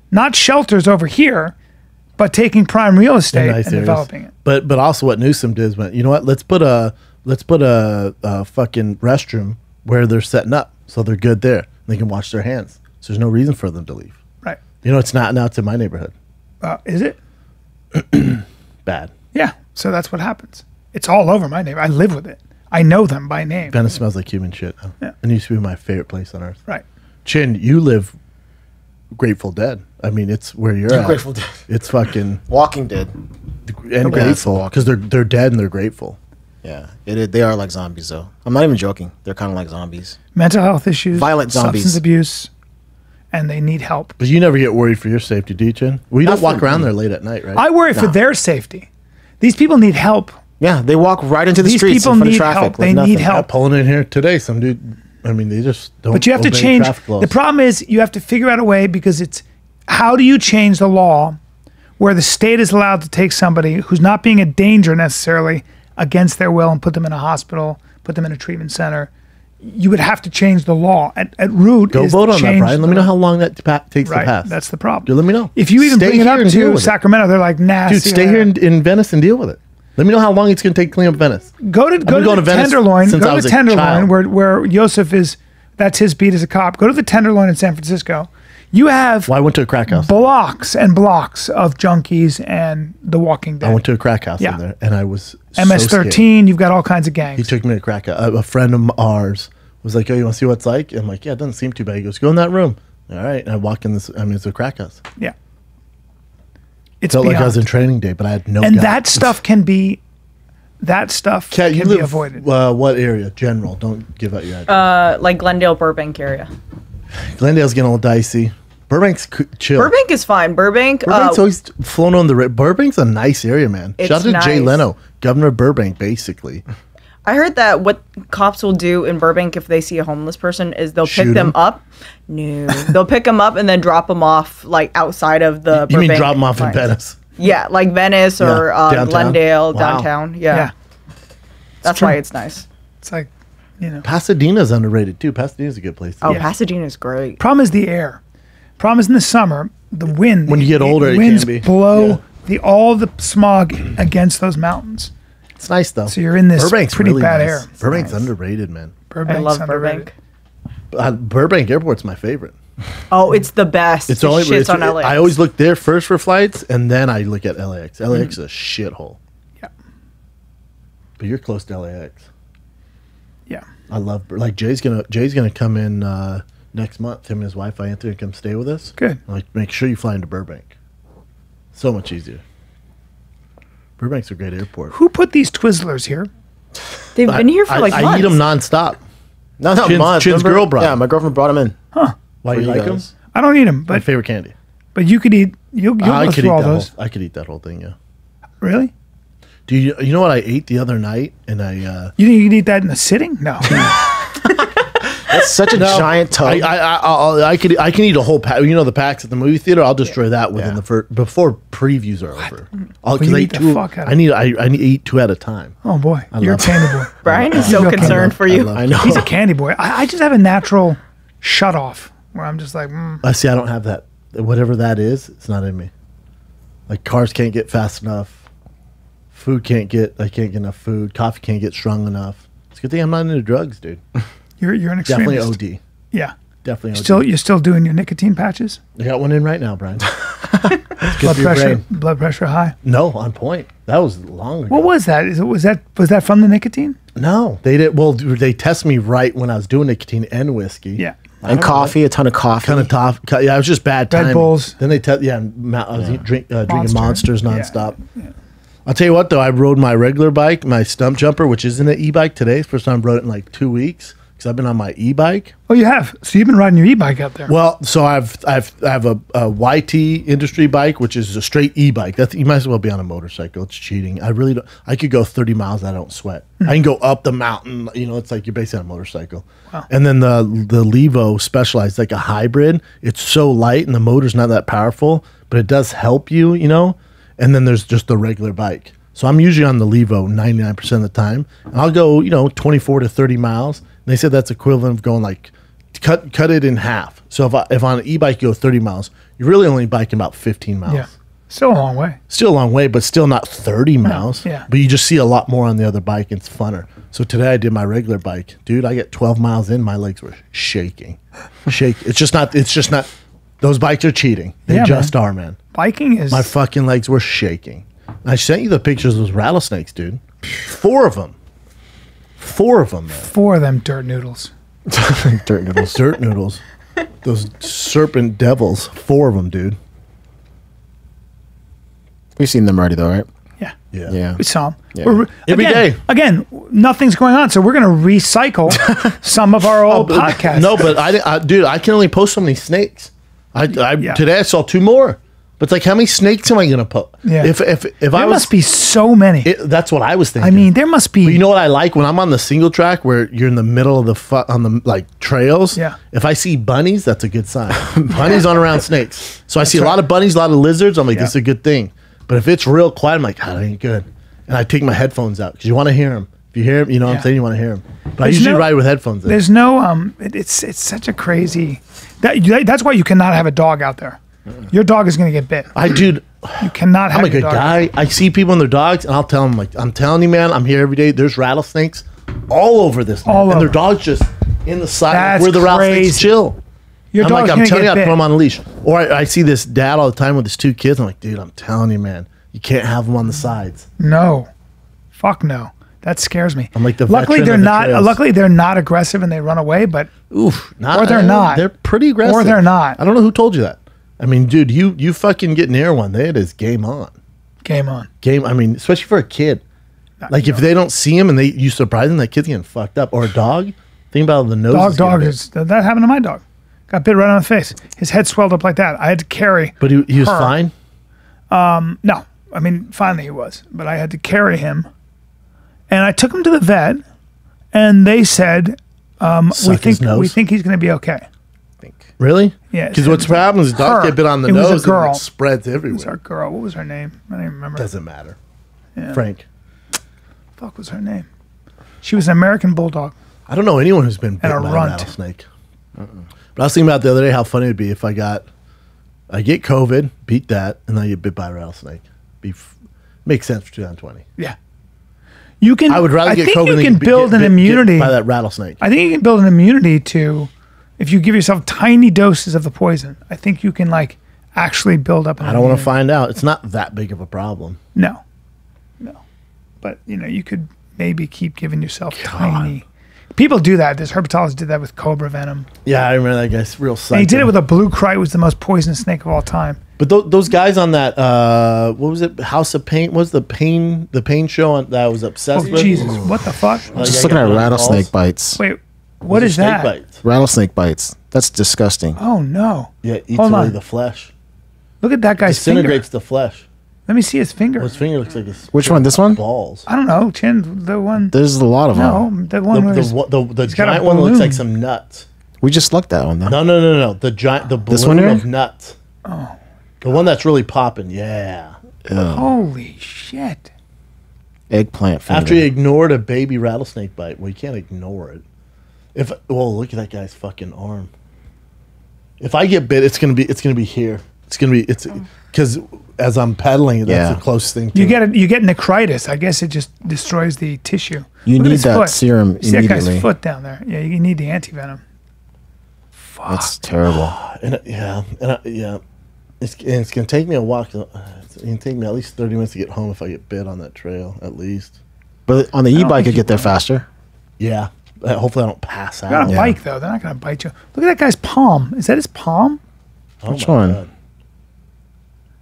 not shelters over here, but taking prime real estate and developing it. But also what Newsom did is, you know what? Let's put a fucking restroom where they're setting up, so they're good there. They can wash their hands. So there's no reason for them to leave. Right. It's not now. It's in my neighborhood. Is it? Bad. Yeah. So that's what happens. It's all over my neighborhood. I live with it. I know them by name. Venice smells like human shit. Yeah. It used to be my favorite place on earth. Right. Chin, you live Grateful Dead. I mean, it's where you're at. Grateful Dead. It's fucking Walking Dead. And grateful because they're dead and they're grateful. Yeah, they are like zombies though. I'm not even joking. They're kind of like zombies. Mental health issues, violent zombies, substance abuse, and they need help. But you never get worried for your safety, do you, Chin? Well, you don't walk around there late at night, right? I worry for their safety. These people need help. Yeah, they walk right into the streets in front of traffic. Help. They need help. Pulling in here today, some dude. I mean, they just don't. But you have to change. The problem is you have to figure out a way because it's how do you change the law where the state is allowed to take somebody who's not being a danger necessarily against their will and put them in a hospital, put them in a treatment center. You would have to change the law. At root, go vote on that, Brian. Let me know how long that takes to pass. That's the problem. Dude, let me know. If you even bring it up to Sacramento, they're like, nah. Dude, stay here in Venice and deal with it. Let me know how long it's going to take to clean up Venice. Go to the Tenderloin. Go to the Tenderloin where Yosef is. That's his beat as a cop. Go to the Tenderloin in San Francisco. You have. Well, I went to a crack house. Blocks and blocks of junkies and The Walking Dead. I went to a crack house in there, and I was MS-13. You've got all kinds of gangs. He took me to a crack house. A friend of ours was like, "Oh, you want to see what it's like?" And I'm like, "Yeah, it doesn't seem too bad." He goes, "Go in that room." All right, and I walk in this. I mean, it's a crack house. Yeah. It felt like I was in training day, but I had no. And that stuff can be. That stuff can be avoided. What area? General. Don't give out your address. Like Glendale, Burbank area. Glendale's getting a little dicey. Burbank's chill. Burbank is fine. Burbank's always flown on the. Burbank's a nice area, man. Shout out to Jay Leno, governor of Burbank, basically. I heard that what cops will do in Burbank if they see a homeless person is they'll pick them up. No, they'll pick them up and then drop them off like outside of the. You mean drop them off in Venice? Yeah, like Venice or Glendale, downtown. Yeah. That's why it's nice. It's like You know. Pasadena's underrated too. Pasadena's a good place. Oh, Pasadena's great. Problem is the air. Problem is in the summer, the wind. When you get older, the it winds can be. blow all the smog against those mountains. It's nice though. So you're in this Burbank's pretty really bad nice. air. Burbank's underrated, man. Burbank's I love underrated. Burbank. Burbank Airport's my favorite. Oh, it's the best. It's It only shits on LAX. I always look there first for flights, and then I look at LAX. LAX is a shithole. Yeah. But you're close to LAX. Yeah. I love like Jay's gonna come in next month. Him and his wife Anthony come stay with us. Good. Like make sure you fly into Burbank. So much easier. Burbank's a great airport. Who put these Twizzlers here? They've been here for like I months. eat them nonstop. No, Chin's- months. Chin's Remember? girl brought Yeah, them. my girlfriend brought them in. Why For you you like them? guys. I don't eat them, My but favorite candy. you could eat. You'll I go could eat through all that those. whole. I could eat that whole thing. Yeah. Really? Do you know what I ate the other night? And I You think you could eat that in a sitting? No. That's such a giant tub. I can eat a whole pack. You know the packs at the movie theater. I'll destroy that within the first before previews are over. Because you I eat eat the two. fuck out of I need to eat two at a time. Oh boy, you're a love candy boy. Brian is so Yeah. concerned for you. I know. He's a candy boy. I just have a natural shut off where I'm just like, I see. I don't have that. Whatever that is, it's not in me. Like cars can't get fast enough. Food can't get. I can't get enough food. Coffee can't get strong enough. It's a good thing I'm not into drugs, dude. you're an Definitely extremist. OD. Yeah. Definitely OD. You're still doing your nicotine patches? I got one in right now, Brian. Blood pressure high. No, on point. That was long ago. What was that? Was that from the nicotine? No, they did. Well, they test me right when I was doing nicotine and whiskey. Yeah. and coffee, a ton of coffee. Kind of tough. Yeah, it was just bad Red timing. Bulls. Then they test. Yeah, I was drinking Monster. Monsters Yeah. nonstop. Yeah. I'll tell you what, though. I rode my regular bike, my stump jumper, which isn't an e-bike today. It's the first time I rode it in like 2 weeks because I've been on my e-bike. Oh, you have. So you've been riding your e-bike out there. Well, so I have a YT industry bike, which is a straight e-bike. You might as well be on a motorcycle. It's cheating. I really don't. I could go 30 miles. I don't sweat. I can go up the mountain. You know, it's like you're basically on a motorcycle. Wow. And then the Levo Specialized, like a hybrid. It's so light and the motor's not that powerful, but it does help you. You know. And then there's just the regular bike. So I'm usually on the Levo 99% of the time, and I'll go 24 to 30 miles. And they said that's equivalent of going like cut it in half. So if on an e-bike you go 30 miles, you're really only biking about 15 miles. Yeah. Still a long way. Still a long way, but still not 30 miles. yeah. But you just see a lot more on the other bike, and it's funner. So today I did my regular bike. Dude, I get 12 miles in, my legs were shaking. It's just not those bikes are cheating. They Yeah, just are, man. Biking is. My fucking legs were shaking. I sent you the pictures of those rattlesnakes, dude. 4 of them. 4 of them, man. 4 of them dirt noodles. Dirt noodles. Dirt noodles. Those serpent devils. 4 of them, dude. We've seen them already, though, right? Yeah. Yeah. Yeah. We saw them. Yeah. Every day. Again, nothing's going on, so we're going to recycle some of our old podcasts. No, but dude, I can only post so many snakes. Today I saw 2 more. But it's like, how many snakes am I gonna put? Yeah. If there I was, must be so many. that's what I was thinking. I mean, there must be. But you know what I like when I'm on the single track where you're in the middle of on the like trails. Yeah. If I see bunnies, that's a good sign. Bunnies on around snakes. So I see a lot of bunnies, a lot of lizards. I'm like, this is a good thing. But if it's real quiet, I'm like, that ain't good. And I take my headphones out because you want to hear them. If you hear them, you know what I'm saying. You want to hear them. But I usually ride with headphones in. There's no. It's such a crazy. That's why you cannot have a dog out there. Your dog is going to get bit. You cannot have I'm a good dog. guy. I see people and their dogs, and I'll tell them, like, I'm telling you, man, I'm here every day. There's rattlesnakes all over this, man. All and their over. dogs just in the side That's where the rattlesnakes crazy. chill. Your I'm dog's like, I'm gonna telling you, get I put bit. them on a leash. Or I see this dad all the time with his 2 kids. I'm like, dude, I'm telling you, man, you can't have them on the sides. No, fuck no. That scares me. I'm like the luckily veteran they're of the not. trails. Luckily they're not aggressive and they run away. But Oof. Or they're not. They're pretty aggressive. Or they're not. I don't know who told you that. I mean, dude, you fucking get near one, it is game on. game on. I mean, especially for a kid. Like if they don't see him and you surprise them, that kid's getting fucked up. Or a dog. Think about the nose. Dog is that happened to my dog. Got bit right on the face. His head swelled up like that. I had to carry. But he was her. fine. No, I mean finally he was, but I had to carry him, and I took him to the vet, and they said we think he's going to be okay. Really? Yeah, Because what's happens is dogs get bit on the It was a nose and girl. it spreads It was everywhere. our girl. What was her name? I don't even remember. Doesn't matter. Yeah. Frank. Fuck was her name? She was an American bulldog. I don't know anyone who's been bit a by a runt. rattlesnake. But I was thinking about the other day how funny it'd be if I get COVID, beat that, and then I get bit by a rattlesnake. Makes sense for 2020. Yeah. You can. I would rather get think COVID you than can build an immunity by that rattlesnake. I think you can build an immunity to, if you give yourself tiny doses of the poison. I think you can like actually build up. I don't want to find out. It's not that big of a problem. No. But you could maybe keep giving yourself tiny. People do that. This herpetologist did that with cobra venom. Yeah, I remember that guy's real psycho. And he did it with a blue kite, was the most poisonous snake of all time. But those guys on that, what was it? House of Pain? What was the pain show that I was obsessed with? Jesus, what the fuck? Just looking at rattlesnake bites. Wait, what is Snake that? bites. Rattlesnake bites. That's disgusting. Oh no! Yeah, it eats Hold away on. the flesh. Look at that guy's finger. Disintegrates the flesh. Let me see his finger. Well, his finger looks like his Which one? This one? balls. I don't know, Chin. The one. There's a lot of them. No, the one. where The he's got a giant one looks like balloon. some nuts. We just looked that one though. No. The This one balloon here? of nuts. Oh. The one that's really popping. Yeah. Holy shit! Eggplant finger. After he ignored a baby rattlesnake bite, well, you can't ignore it. Look at that guy's fucking arm. If I get bit, it's gonna be here. It's because as I'm pedaling, that's the closest thing. To You get necritis. I guess it just destroys the tissue. You Look at need his that foot. serum See that immediately. guy's foot down there. Yeah, you need the antivenom. That's terrible. It's gonna take me a walk. It's gonna take me at least 30 minutes to get home if I get bit on that trail, at least. But on the don't e-bike, think you get there faster. Yeah. Hopefully I don't pass out. You got a bike though. They're not gonna bite you. Look at that guy's palm. Is that his palm? Which my one? God.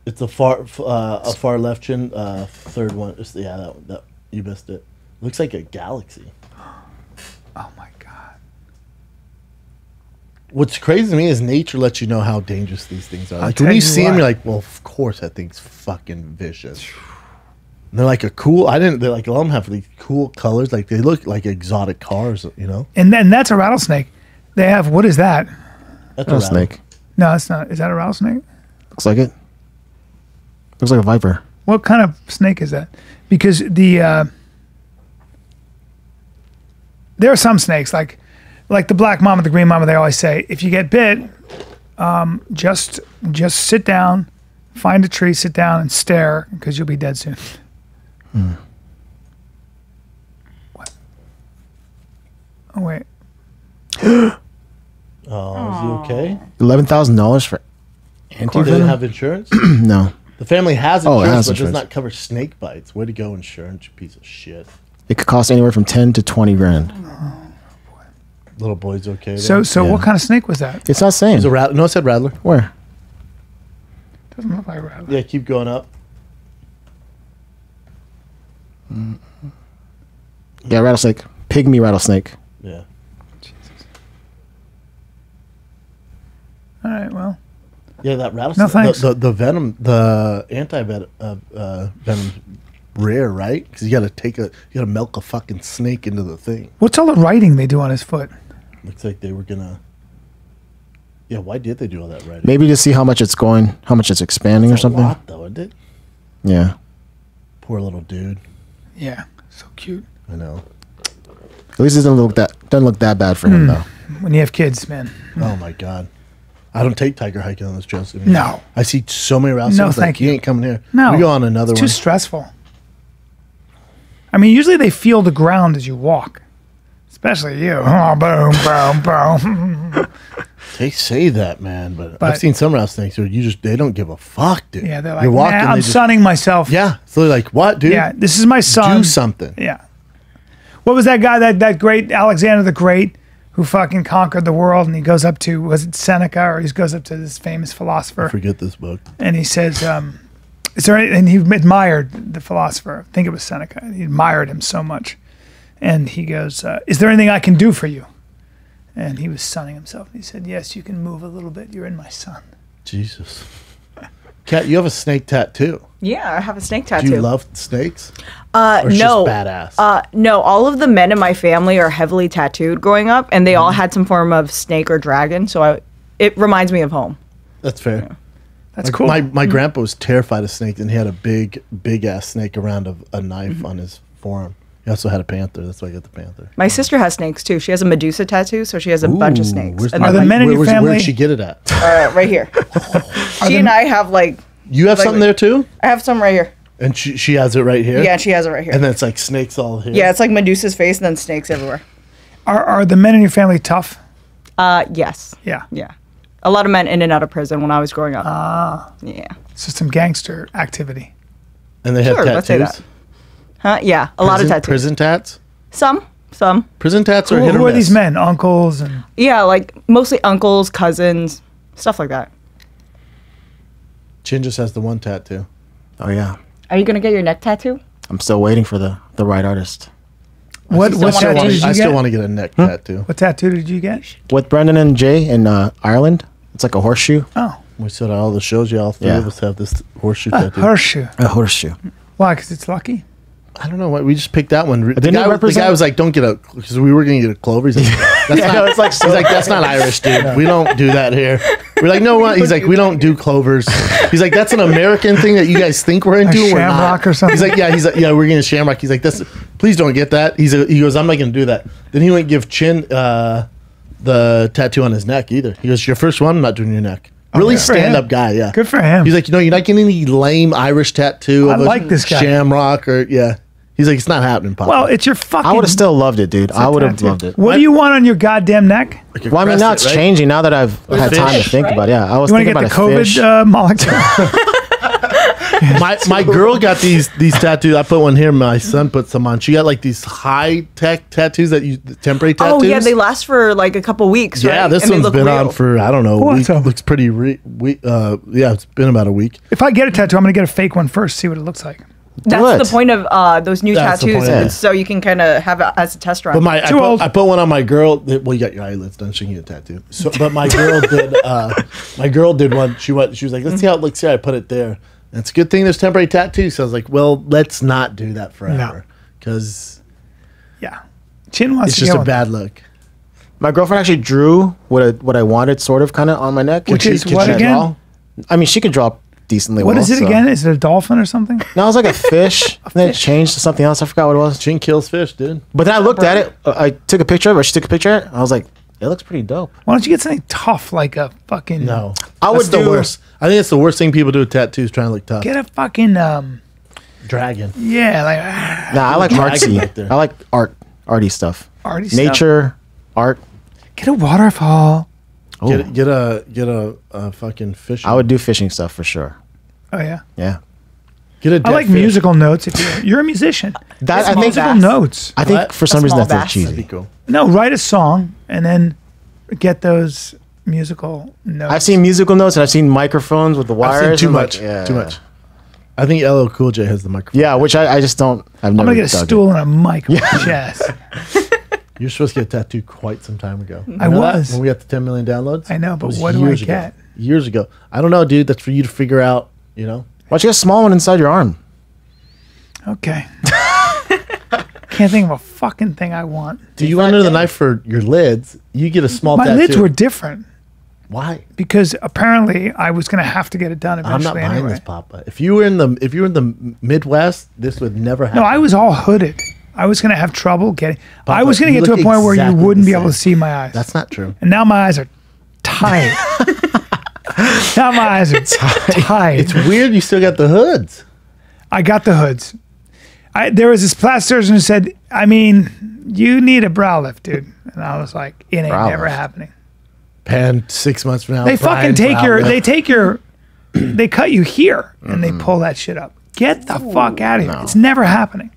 It's a far left chin, third one. That you missed it. Looks like a galaxy. Oh my god. What's crazy to me is nature lets you know how dangerous these things are. Like tell when you you see them, what. you're like, well, of course that thing's fucking vicious. And they're like they're like, a lot of them have these cool colors. Like they look like exotic cars, And then that's a rattlesnake. They have, what is that? That's A snake. No, it's not. Is that a rattlesnake? Looks like it. Looks like a viper. What kind of snake is that? Because there are some snakes like the black mama, the green mama. They always say, if you get bit, just sit down, find a tree, sit down, and stare, because you'll be dead soon. What? Oh wait. Oh, is he okay? $11,000 for They didn't antivenom? have insurance. No. The family has Oh, it insurance, has but does insurance. not cover snake bites. Way to go, insurance, you piece of shit. It could cost anywhere from 10 to 20 grand. Little boy's okay. So then? what kind of snake was that? It's not saying. It's a rattler. No, it said rattler. Where? Doesn't look like a rattler. Yeah, keep going up. Yeah, rattlesnake. Pygmy rattlesnake. Yeah. All right, well. Yeah, that rattlesnake. No, thanks. The venom, the anti-venom, venom, rare, right? Because you gotta milk a fucking snake into the thing. What's all the writing they do on his foot? Looks like they were gonna. Yeah, why did they do all that writing? Maybe to see how much it's going, how much it's expanding or It's a something. lot, though, isn't it? Yeah. Poor little dude. Yeah, so cute. I know. At least it doesn't look that bad for him though. When you have kids, man. Oh my god. I don't take tiger hiking on those trails. No. I see so many rattlesnakes. No, like, thank you. You ain't coming here. No. We go on another It's one. too stressful. I mean, usually they feel the ground as you walk. Especially you. Oh, boom, boom, boom. They say that, man, but But- I've seen some rattlesnakes where they don't give a fuck, dude. Yeah, they're like, You're walking, nah, I'm they just- sunning myself. Yeah, so they're like, what, dude? Yeah, this is my son. Do something. Yeah. What was that guy, that great Alexander the Great, who fucking conquered the world, and he goes up to, was it Seneca, or he goes up to this famous philosopher, Forget this book. and he says, is there any, and he admired the philosopher, I think it was Seneca, he admired him so much, and he goes, is there anything I can do for you? And he was sunning himself, and he said, yes, you can move a little bit, you're in my sun. Jesus. Kat, you have a snake tattoo. Yeah, I have a snake Do tattoo. you love snakes? Or it's No. just badass? No, all of the men in my family are heavily tattooed growing up, and they all had some form of snake or dragon. So it reminds me of home. That's fair. That's cool. My grandpa was terrified of snakes, and he had a big ass snake around a knife on his forearm. He also had a panther. That's why I got the panther. My sister has snakes too. She has a Medusa tattoo, so she has a bunch of snakes. Are the men in your family? Where'd she get it at? Right here. She and I have like. You have something there too? I have some right here. And she has it right here? Yeah, she has it right here. And then it's like snakes all here? Yeah, it's like Medusa's face and then snakes everywhere. Are the men in your family tough? Yes. Yeah. Yeah. A lot of men in and out of prison when I was growing up. Yeah. It's just some gangster activity. And they have Sure, let's say tattoos? that. Huh? Yeah, a lot of tattoos. Prison tats? Some. Prison tats are hit or Who are miss? these men? Uncles and Yeah, like mostly uncles, cousins, stuff like that. Chin just has the one tattoo. Oh yeah. Are you gonna get your neck tattoo? I'm still waiting for the right artist. what tattoo did you I still get? want to get a neck tattoo. What tattoo did you get? With Brendan and Jay in Ireland. It's like a horseshoe. Oh, We saw all the shows. All three of us have this horseshoe tattoo. horseshoe. A horseshoe. Why? Because it's lucky. I don't know why we just picked that one. The Didn't it guy represent- was like, "Don't get a," because we were going to get a clover. He's like, "That's not." no, it's like he's like, "That's not Irish, dude. We don't do that here." We're like, "No, what?" He's like, "We don't do clovers." He's like, "That's an American thing that you guys think we're into." We're not. shamrock or something? He's like, "Yeah." He's like, "Yeah, we're getting a shamrock." He's like, "That's please don't get that." He goes, "I'm not going to do that." Then he went give Chin the tattoo on his neck either. He goes, "Your first one, I'm not doing your neck." Really good for stand up him. guy, yeah. Good for him. He's like, you're not getting any lame Irish tattoo I of a like this guy. shamrock or He's like, it's not happening, Papa. Well, it's your fucking. I would have still loved it, dude. I would have tattoo. loved it. What do you want on your goddamn neck? Like a Well, I mean, now it's crescent, right? changing. Now that I've had time to fish, think about it. Yeah, I was You want to thinking get about the a fish. COVID molecule? My girl got these tattoos. I put one here. My son put some on. She got like these high tech tattoos that temporary tattoos. Oh yeah, they last for like a couple weeks. Yeah, right? this And they one's look been real. on for I don't know. A week. so? Looks pretty. Yeah, it's been about a week. If I get a tattoo, I'm gonna get a fake one first. See what it looks like. That's it. the point of those new That's the tattoos, point, yeah. is so you can kind of have it as a test run. But old. I put one on my girl. Well, you got your eyelids done. She can get a tattoo. So, but my girl did. My girl did one. She was like, let's see how it looks here. I put it there. And it's a good thing there's temporary tattoos. So I was like, well, let's not do that forever because Yeah, Chin wants it's to just get a one. bad look. My girlfriend actually drew what I wanted, sort of, kind of on my neck. Which is Could what she again? draw? I mean, she could draw decently What well. is it so- again? Is it a dolphin or something? No, it was like a fish. And then it changed to something else. I forgot what it was. Chin kills fish, dude. But then I looked at it. I took a picture of it. She took a picture of it. I was like, it looks pretty dope. Why don't you get something tough like a fucking? No, I That's would the do- worst. I think it's the worst thing people do with tattoos, trying to look tough. Get a fucking Dragon. yeah, like Nah, I like Dragon artsy. right there. I like arty stuff. arty stuff. Nature, art. Get a waterfall. Oh, Get a fucking fish. I would do fishing stuff for sure. Oh yeah, Yeah. get a. I dead like fish. musical notes. If you're a musician, That I small think. bass. musical notes. I think What? for some A reason small that's bass. That'd be cheesy. cool. No, write a song and then get those musical notes. I've seen musical notes and I've seen microphones with the wires. I've seen too and, like, much. yeah. Too much. I think LL Cool J has the microphone. Yeah, which I just don't. I've never. I'm gonna get a dug it. stool and a mic on my chest. You're supposed to get a tattoo quite some time ago. I Remember that? was. When we got the 10 million downloads. I know, It but was what do I years ago. get? Years ago. I don't know, dude. That's for you to figure out. You know. Why don't you get a small one inside your arm? Okay. Can't think of a fucking thing I want. Do you want under the knife for your lids? You get a small My tattoo. lids were different Why? because apparently I was gonna have to get it done I'm eventually not buying anyway. this, Papa. If you were in the Midwest, this would never happen. No, I was all hooded. I was gonna have trouble getting. I was gonna you get to a look point where you exactly wouldn't the be able to same. see my eyes. That's not true. And now my eyes are tight. Now my eyes are tight. It's weird. You still got the hoods. I got the hoods. There was this plastic surgeon who said, I mean, you need a brow lift, dude. And I was like, it ain't Brow never lift. happening. Pan 6 months from now. They Bryan fucking take brow your, lift. they cut you here and they pull that shit up. Get the fuck out of here. It's never happening.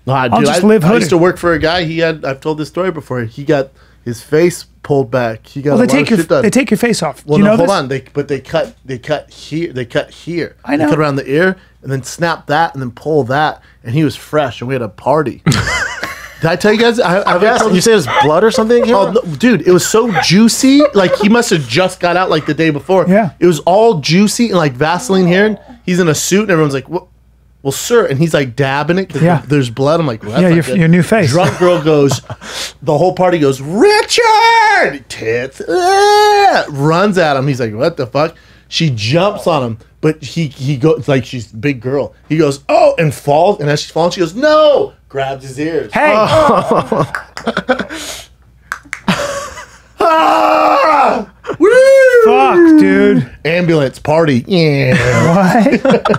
No, I'll just live I used hooded. to work for a guy. I've told this story before. He got his face pulled back. He got Well, a lot of shit done. they take your face off. Well, Do you no, know hold this? on. They cut here. They cut here. I know. They cut around the ear and then snap that and then pull that. And he was fresh and we had a party. Did I tell you guys? You say it's blood or something? Oh, no, dude, it was so juicy. Like he must have just got out like the day before. Yeah. It was all juicy and like Vaseline hair. And he's in a suit and everyone's like, "What? Well, sir," and he's like dabbing it. 'Cause Yeah. there's blood. I'm like, well, that's Yeah, not your- good. your new face. Drunk girl goes. The whole party goes, "Richard!" Tits. Runs at him. He's like, "What the fuck?" She jumps on him, but he goes like she's a big girl. He goes, "Oh," and falls. And as she's falling, she goes, "No, Grabs his ears. Hey, fuck, dude. Ambulance party. Yeah.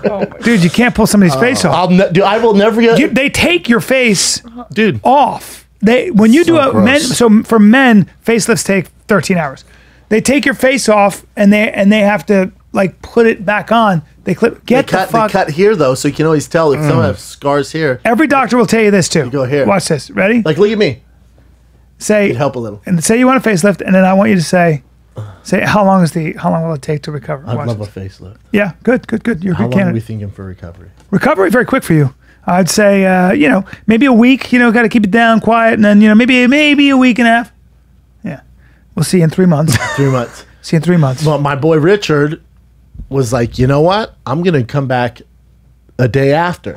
What? Dude, you can't pull somebody's face off. Dude, I will never get. They take your face, Dude, off. When you do a men. gross. So for men, facelifts take 13 hours. They take your face off and they have to like put it back on. They clip. they cut here though, so you can always tell if someone has scars here. Every doctor will tell you this too. go here. Watch this. Ready? Like, look at me. Say It'd help a little. and say you want a facelift, and then I want you to say how long will it take to recover? I'd Watch love this. a facelift. Yeah, good. You're a How good long are we candidate. thinking for recovery? Recovery very quick for you. I'd say maybe a week. Got to keep it down, quiet, and then maybe a week and a half. Yeah, we'll see you in 3 months. 3 months. See you in 3 months. Well, my boy Richard was like, you know what? I'm gonna come back a day after.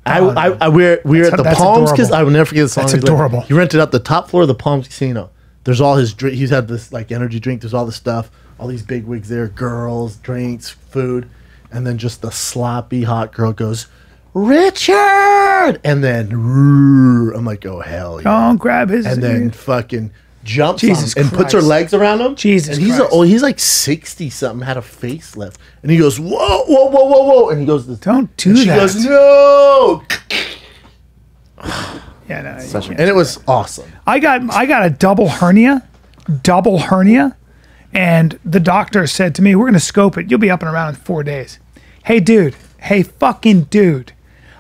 We were at the that's Palms adorable. I will never forget the song. That's adorable. He rented out the top floor of the Palms Casino. There's all his drink. He's had this like energy drink. There's all this stuff. All these big wigs there, girls, drinks, food, and then just the sloppy hot girl goes, Richard, and then I'm like, oh hell yeah. Oh, grab his. And then fucking jumps Jesus on him and puts her Christ. legs around him. Jesus and Christ. he's like 60 something, had a facelift, and he goes, whoa, and he goes, Don't do and she that. goes, no, Yeah, no, and it was awesome. I got a double hernia, and the doctor said to me, "We're gonna scope it. You'll be up and around in 4 days." Hey, fucking dude,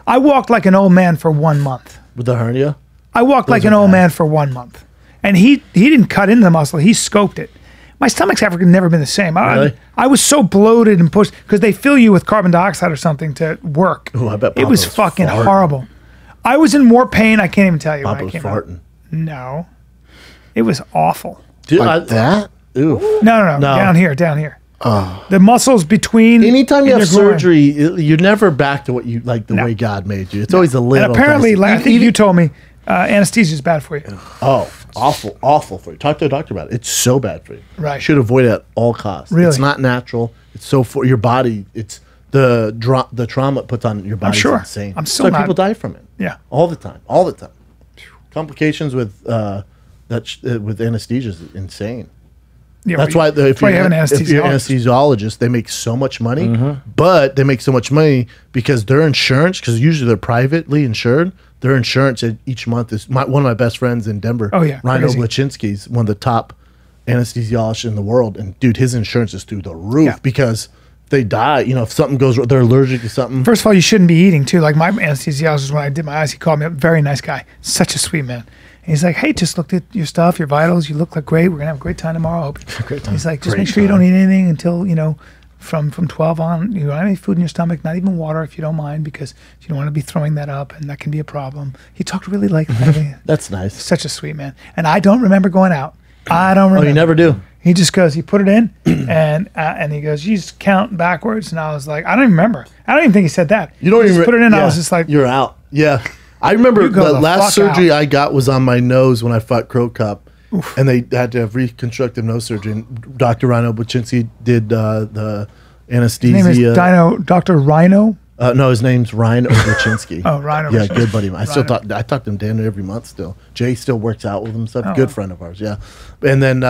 I walked like an old man for 1 month. With the hernia, I walked like an are old bad. man for 1 month, and he didn't cut into the muscle. He scoped it. My stomach's never been the same. Really? I was so bloated and pushed because they fill you with carbon dioxide or something to work. Ooh, I bet it Papa was was fucking farting. horrible. I was in more pain. I can't even tell you. Papa when I was came out. farting. No, it was awful. Dude, Like that? Ooh. No, down here. The muscles between. Anytime you in have your groin. surgery, you're never back to what you like the way God made you. It's always a little. And apparently, dicey. like, I think you told me, anesthesia is bad for you. Oh, awful for you. Talk to a doctor about it. It's so bad for you. Right. You should avoid it at all costs. Really? It's not natural. It's so for your body. It's the trauma it puts on your body. sure. Is insane. I'm still That's why not- people die from it. Yeah. All the time. Complications with with anesthesia is insane. Yeah, That's well, why if you have an you're an anesthesiologist. anesthesiologist, they make so much money. But they make so much money because their insurance, because usually they're privately insured, their insurance each month is one of my best friends in Denver. Oh, yeah, Ryan crazy. Oblachinsky's one of the top anesthesiologists in the world, and dude, his insurance is through the roof Yeah. because they die. If something goes, they're allergic to something. First of all, you shouldn't be eating too. Like my anesthesiologist, when I did my eyes, he called me up. Very nice guy, such a sweet man. And he's like, "Hey, just looked at your stuff, your vitals. You look like great. We're gonna have a great time tomorrow. I hope." Great time. He's like, "Just Great make sure you time. don't eat anything until from 12 on. You don't have any food in your stomach, not even water, if you don't mind, because you don't want to be throwing that up, and that can be a problem." He talked really like That's nice. such a sweet man. And I don't remember going out. I don't Oh, remember. you never do. He just goes, he put it in, and he goes, "You just count backwards." And I was like, I don't even remember. I don't even think he said that. You don't He even just put it in. I yeah, was just like, you're out. Yeah, I remember You go the the last fuck surgery out. I got was on my nose when I fought Crow Cup, and they had to have reconstructive nose surgery. And Dr. Rhino Buczynski did the anesthesia. his name is Dr. Rhino. No, his name's Ryan Obuchinsky. Oh, Ryan Yeah, Obuchinsky. good buddy of mine. I still Ryan. talk to him damn near every month still. Jay still works out with him and stuff. Oh, Good wow. friend of ours, yeah. And then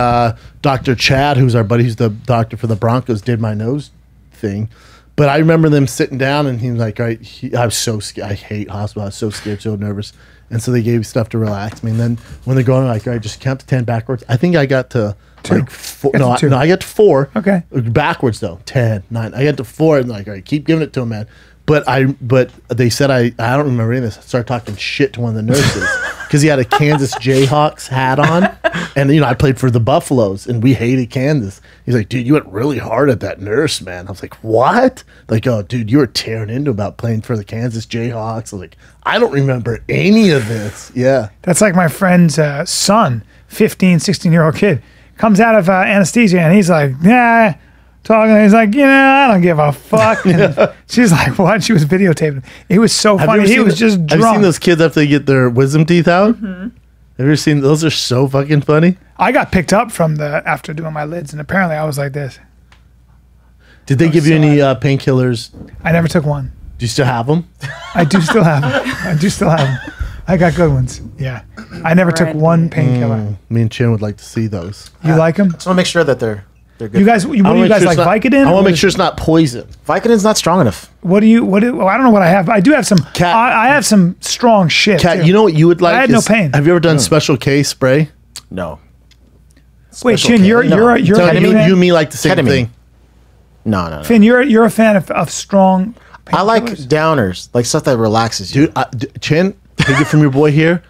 Dr. Chad, who's our buddy, who's the doctor for the Broncos, did my nose thing. But I remember them sitting down and he was like, all right, I was so scared. I hate hospital. I was so scared, so nervous. And so they gave me stuff to relax me. And then when they're going, like, all right, just count to 10 backwards. I think I got to like four. Get to No, two. I got to 4. Okay. Backwards though, 10, 9. I got to 4 and like, all right, keep giving it to him, man. But they said I don't remember any of this. I started talking shit to one of the nurses because he had a Kansas Jayhawks hat on, and I played for the Buffaloes, and we hated Kansas. He's like, dude, you went really hard at that nurse, man. I was like, what? Like, oh, dude, you were tearing into about playing for the Kansas Jayhawks. I was like, I don't remember any of this. Yeah, That's like my friend's son, 15, 16-year-old kid, comes out of anesthesia, and he's like, yeah. Talking, he's like, I don't give a fuck. And she's like, what? She was videotaping. It was so funny. He was just Have drunk. you seen those kids after they get their wisdom teeth out? Mm-hmm. Have you ever seen those? Are so fucking funny. I got picked up after doing my lids, and apparently I was like this. Did they give you any painkillers? I never took one. Do you still have them? I do still have them. I got good ones. Yeah. I never took one painkiller. Me and Chin would like to see those. You like them? Just want to make sure that they're good. You guys, what do you guys like? Vicodin? I want to make sure it's not poison. Vicodin's not strong enough. Well, I don't know what I have. I do have some. Cat. I have some strong shit. Cat, too. you know what you would like? I had no pain. Have you ever done Special K spray? No. Wait, Special Chin, K. you're Tell a me, fan? you and me like the same Ketamine. thing. No. Finn, you're a fan of strong. I like painkillers? downers, like stuff that relaxes you. Dude, Chin, take it from your boy here.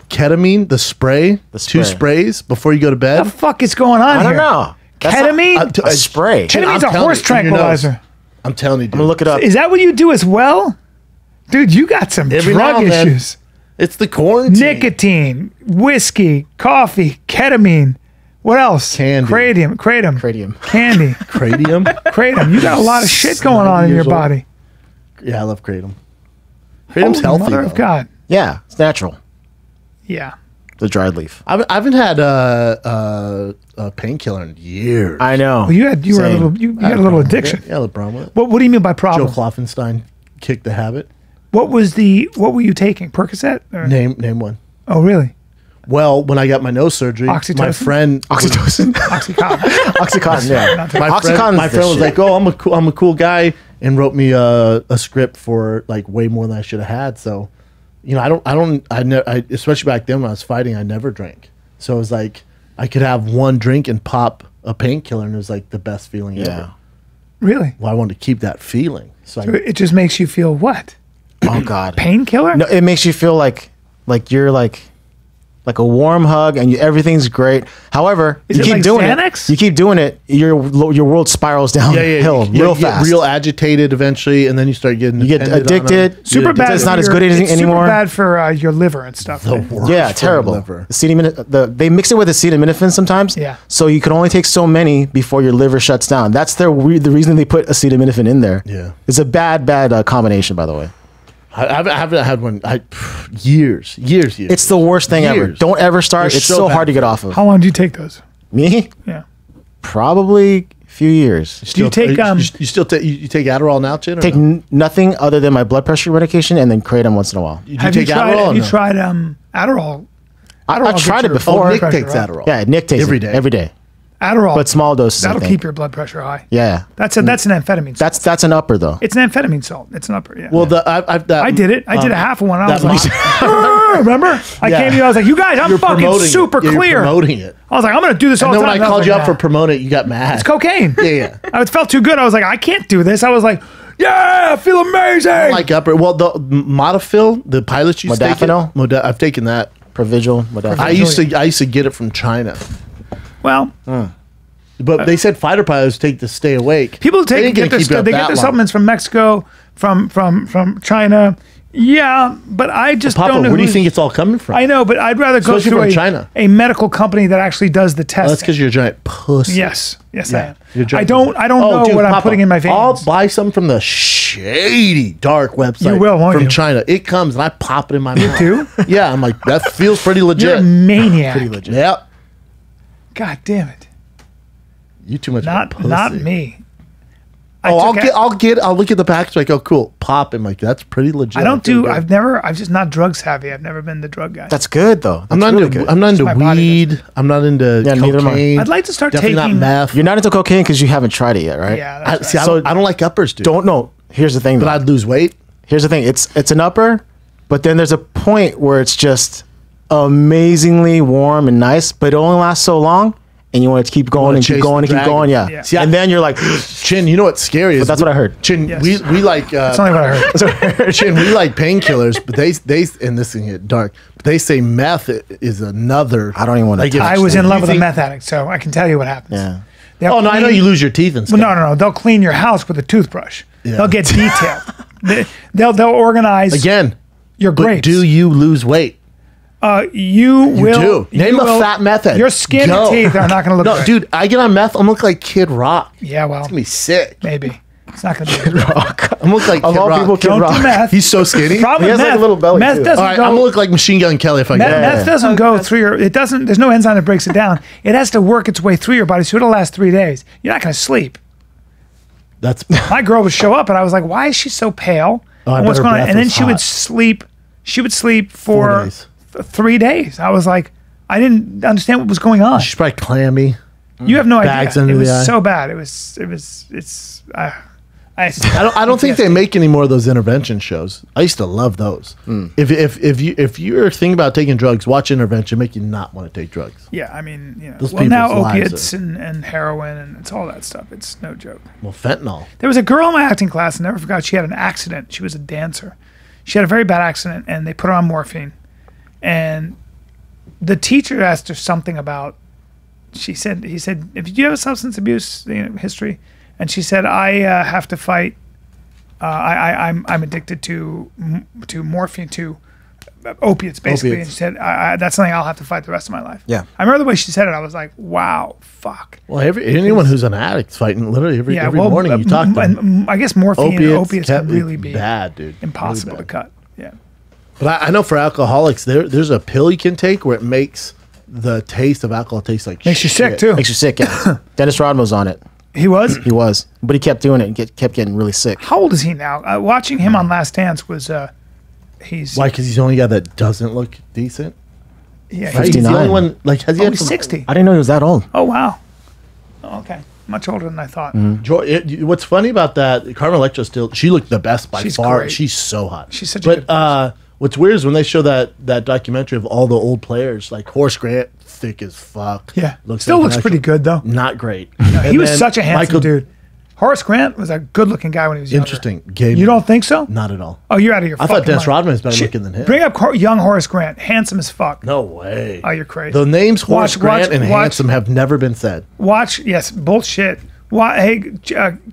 Ketamine, the spray, The 2 spray. sprays before you go to What bed. the fuck is going on I here? don't know. That's Ketamine? not a spray. Chin, Ketamine's I'm a telling horse you, in your nose. tranquilizer. I'm telling you, dude. I'm gonna look it up. Is that what you do as well? Dude, you got some Every now drug and then. issues. It's the quarantine. Nicotine, whiskey, coffee, ketamine. What else? Candy. Kratom. Cradium. Candy. Kratom. Kratom. You got a lot of shit going on in your years old. body. Yeah, I love Kratom. Kratom's Holy healthy. Mother of though. God. Yeah, it's natural. Yeah. The dried leaf. I haven't had a painkiller in years. I know. Well, you had a Same. little you had a little addiction. Yeah, the problem with it. What do you mean by Joe problem? Kloffenstein kicked the habit. What were you taking? Percocet? Or- Name one. Oh, really? Well, when I got my nose surgery, my Oxytocin? friend Oxytocin. Oxycontin. Oxycontin. Yeah. my friend was like, "Oh, I'm a cool guy," and wrote me a script for like way more than I should have had. So, you know, I especially back then when I was fighting, I never drank. So it was like I could have one drink and pop a painkiller, and it was like the best feeling ever. Really? Well, I wanted to keep that feeling. So It just makes you feel what? Oh God. Painkiller? No, it makes you feel like you're like a warm hug, and everything's great. However, Is you it keep like doing Xanax? it. You keep doing it. Your world spirals downhill you real get fast. real agitated eventually, and then you start getting You get dependent on them. addicted. Super bad. It's for not as your- good it's anymore. Super bad for your liver and stuff. The right? worst Yeah, for the terrible. liver. They mix it with acetaminophen sometimes. Yeah. So you can only take so many before your liver shuts down. That's the reason they put acetaminophen in there. Yeah. It's a bad combination, by the way. I haven't had one. Years. It's the worst thing ever. Years. Don't ever start. They're It's so so bad hard to for get you. off of. How long do you take those? Me? Yeah. Probably a few years. Do you take You still take you take Adderall now, Chin? Or Take no? nothing other than my blood pressure medication and then Kratom once in a while. You have take you tried? Adderall? or Have you no? tried Adderall? Adderall I've gets tried it your before. blood Nick pressure takes up. Adderall. Yeah, Nick takes Every it day. every day, Adderall, but small doses. I that'll think. keep your blood pressure high. Yeah, That's an amphetamine. Salt. that's an upper though. It's an amphetamine salt. It's an upper. Yeah. Well, I did it. I did a half of one. I was that like, remember? I Yeah. came to you. I was like, you guys, I'm You're fucking promoting it. super Yeah, you're clear. promoting it. I was like, I'm gonna do this all And the then time. when I And was called like, you out nah. for promoting it, you got mad. It's cocaine. Yeah. It felt too good. I was like, I can't do this. I was like, yeah, I feel amazing. Like upper. Well, the Modafil, the pilots used to take it. Modafinil? I've taken that. Provigil, whatever. I used to get it from China, well, but they said fighter pilots take to stay awake. people They take ain't get gonna keep you their, up they that get their long. supplements from Mexico, from China. Yeah, but I just Papa, don't know. where do you who's- think it's all coming from? I know, but I'd rather go Especially through from a, China. a medical company that actually does the Oh, testing. that's because you're a giant pussy. Yes, I am. You're a giant I don't pussy. know dude, what I'm Papa, putting in my veins. I'll buy some from the shady dark website. You will, won't from you? China. It comes and I pop it in my mouth. do? Yeah, I'm like that feels pretty You're a legit. maniac. Pretty legit. Yeah, God damn it! you too much. of a pussy. Not me. I'll took look at the package like, oh, cool, pop. I'm like, that's pretty legit. I don't feel do. good. I'm just not drug savvy. I've never been the drug guy. That's good though. That's I'm not really into. good. I'm not into my body weed. I'm not into Yeah, neither am I. cocaine. I'd like to start Definitely taking. not meth. You're not into cocaine because you haven't tried it yet, right? Yeah, I, that's see, right. I don't like uppers, dude. Don't know. Here's the thing. But though. I'd lose weight. Here's the thing. It's an upper, but then there's a point where it's just amazingly warm and nice, but it only lasts so long, and you want to keep going wanna and keep chase going the and keep dragon. going. Yeah. Yeah. See, and then you're like, Chin, you know what's scary is that's what I heard. Chin, Yes. we like That's only what I heard. Chin, we like painkillers, but they and this can get dark. But they say meth is another. I don't even wanna if touch I was in you love with a think- meth addict, so I can tell you what happens. yeah. They'll Oh no, I know clean- you lose your teeth and Well, stuff. no. They'll clean your house with a toothbrush. Yeah. They'll get detailed. They'll organize Again, your but grapes. do you lose weight? You will. do. Name you a will- fat meth head. Your skin Go. and teeth are not going to look No, good. dude, I get on meth. I'm look like Kid Rock. Yeah, well, It's gonna be sick. maybe it's not going to be. I'm look like Of Kid all Rock. people, Kid Don't Rock. do meth. He's so skinny. Problem He with has, like, meth, a little belly, meth too. doesn't All right, go. I'm gonna look like Machine Gun Kelly if I Meth, get it. meth doesn't go through your. It doesn't. There's no enzyme that breaks it down. It has to work its way through your body, so it'll last 3 days. You're not going to sleep. That's My girl would show up, and I was like, "Why is she so pale? Oh, I and what's bet her going on?" breath And then was she would hot. sleep she would sleep for 4 days. 3 days. I was like, I didn't understand what was going on. She's probably clammy. You have no Bags idea. under It was the eye. so bad. I don't think they make any more of those intervention shows. I used to love those. If you're thinking about taking drugs, watch Intervention. Make you not want to take drugs. Yeah, I mean, you know, Those well, now people's lives opiates and heroin and it's all that stuff. It's no joke. Well, fentanyl. There was a girl in my acting class, I never forgot, she had an accident. She was a dancer. She had a very bad accident, and they put her on morphine. And the teacher asked her something about, he said, if you have a substance abuse history, and she said, I have to fight. I'm addicted to morphine, to opiates, basically. Opiates. And she said, that's something I'll have to fight the rest of my life. Yeah. I remember the way she said it. I was like, wow, fuck. Well, anyone who's an addict's fighting literally every morning. You talk to them. And I guess morphine and opiates can can really be bad, dude. impossible Really to bad. cut. Yeah. But I know for alcoholics, there's a pill you can take where it makes the taste of alcohol taste like Makes you sick, shit. too. Makes you sick. Yeah. Dennis Rodman was on it. He was? He was, but he kept doing it and kept getting really sick. How old is he now? Watching him on Last Dance was, he's... Why? Because he's the only guy that doesn't look decent. Yeah, Right? He's the 59. only one. Like, has he had he's some- 60. I didn't know he was that old. Oh, wow. Oh, okay. Much older than I thought. What's funny about that? Carmen Electra she looked the best by She's far. great. She's so hot. She's such a good what's weird is when they show that documentary of all the old players, like Horace Grant, thick as fuck. Yeah. Looks Still like looks an pretty actual- good, though. Not great. He was such a handsome dude. Horace Grant was a good-looking guy when he was younger. Interesting. You don't think so? Not at all. Oh, you're out of your I fucking thought Dennis mind. Rodman was better looking than him. Bring up young Horace Grant. Handsome as fuck. No way. Oh, you're crazy. The names Horace Grant and watch- handsome have never been said. Yes, bullshit. Hey,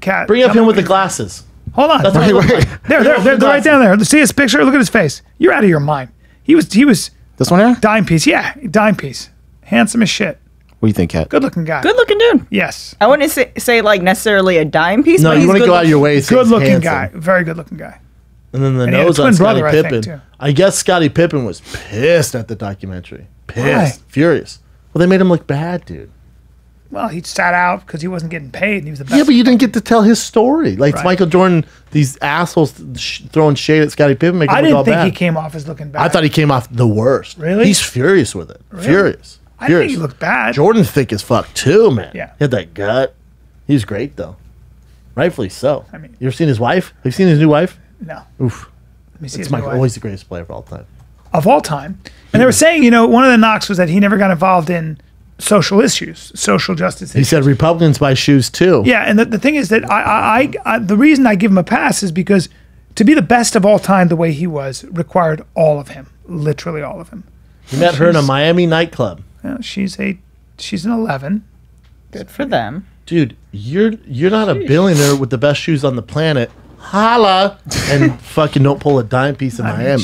Kat. Bring up him with the glasses. Hold on. That's what he looked like. They're right down there. See his picture? Look at his face. You're out of your mind. He was This one here? dime piece. Yeah, dime piece. Handsome as shit. What do you think, Kat? Good looking guy. Good looking dude. Yes. I wouldn't say like necessarily a dime piece. No, but you he's want to good go out of your way. Good looking guy. Very good looking guy. And then the And he had a nose on twin Scottie brother, I think, Pippen. too. I guess Scottie Pippen was pissed at the documentary. Pissed. Why? Furious. Well, they made him look bad, dude. Well, he sat out because he wasn't getting paid, and he was the best. Yeah, but you didn't get to tell his story. Like, it's Right. Michael Jordan, these assholes throwing shade at Scottie Pippen, making I him look all didn't think bad. he came off as looking bad. I thought he came off the worst. Really? He's furious with it. Furious. I didn't Furious. think he looked bad. Jordan's thick as fuck, too, man. Yeah. He had that gut. He's great, though. Rightfully so. I mean- you ever seen his wife? Have you seen his new wife? No. Oof. Let me see It's his new Michael. wife. Always the greatest player of all time. Of all time. And they were saying, one of the knocks was that he never got involved in social issues, social justice He issues. said Republicans buy shoes, too. Yeah, and the thing is that I the reason I give him a pass is because to be the best of all time the way he was required all of him, literally all of him. He met her in a Miami nightclub. She's an 11. Good for them. Dude, you're not a billionaire with the best shoes on the planet. Holla! And fucking don't pull a dime piece in I mean, Miami.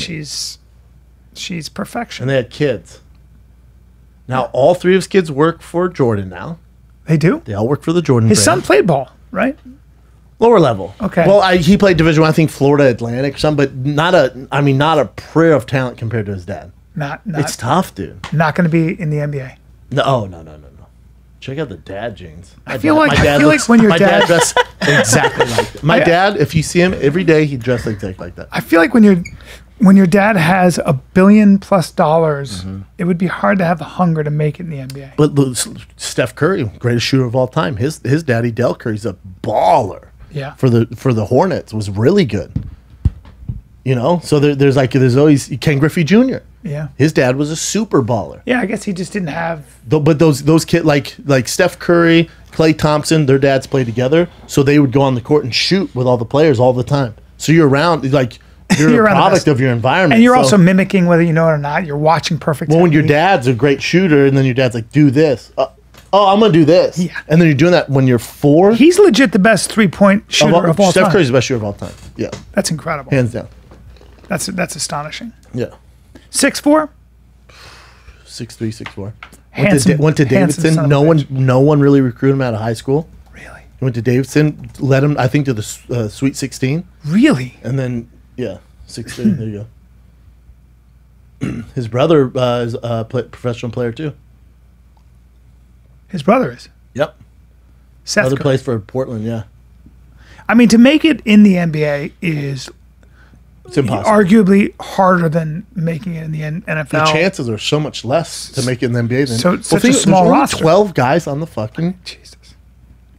she's perfection. And they had kids. Now, all three of his kids work for Jordan now. They do? They all work for the Jordan His son brand. played ball, right? Lower level. Okay. Well, he played Division I, I think Florida Atlantic or something, but not a prayer of talent compared to his dad. Not It's tough, dude. not going to be in the NBA. No. Check out the dad jeans. I feel like when your my dad dressed exactly like that. My dad, if you see him every day, he dressed exactly like that. I feel like when your dad has $1 billion+ dollars, it would be hard to have the hunger to make it in the NBA. But look, Steph Curry, greatest shooter of all time. His daddy Del Curry's a baller. Yeah. For the Hornets, was really good. So there's always Ken Griffey Jr. Yeah. His dad was a super baller. Yeah, I guess he just didn't have. But those kids like Steph Curry, Klay Thompson, their dads played together, so they would go on the court and shoot with all the players all the time. So you're around you're You're a around the product best. of your environment. And you're So- also mimicking whether you know it or not. You're watching perfect. well, when your technique. dad's a great shooter, and then your dad's like, do this. I'm gonna do this. Yeah. And then you're doing that when you're 4. He's legit the best 3-point shooter of all Steph time. Curry's the best shooter of all time. Yeah, That's incredible. hands down. That's astonishing. Yeah, 6'4". 6'3", 6'4". Handsome- Went to handsome Davidson. son of a No one really recruited him out of high school. Really? He went to Davidson, led him, I think, to the Sweet 16, Really? and then 6'3". There you go. His brother is a professional player too. His brother is. Yep. Seth Other Curry. plays for Portland. Yeah. I mean, to make it in the NBA is It's impossible. Arguably harder than making it in the NFL. The chances are so much less to make it in the NBA than such a small there's only roster. 12 guys on the fucking. Jesus.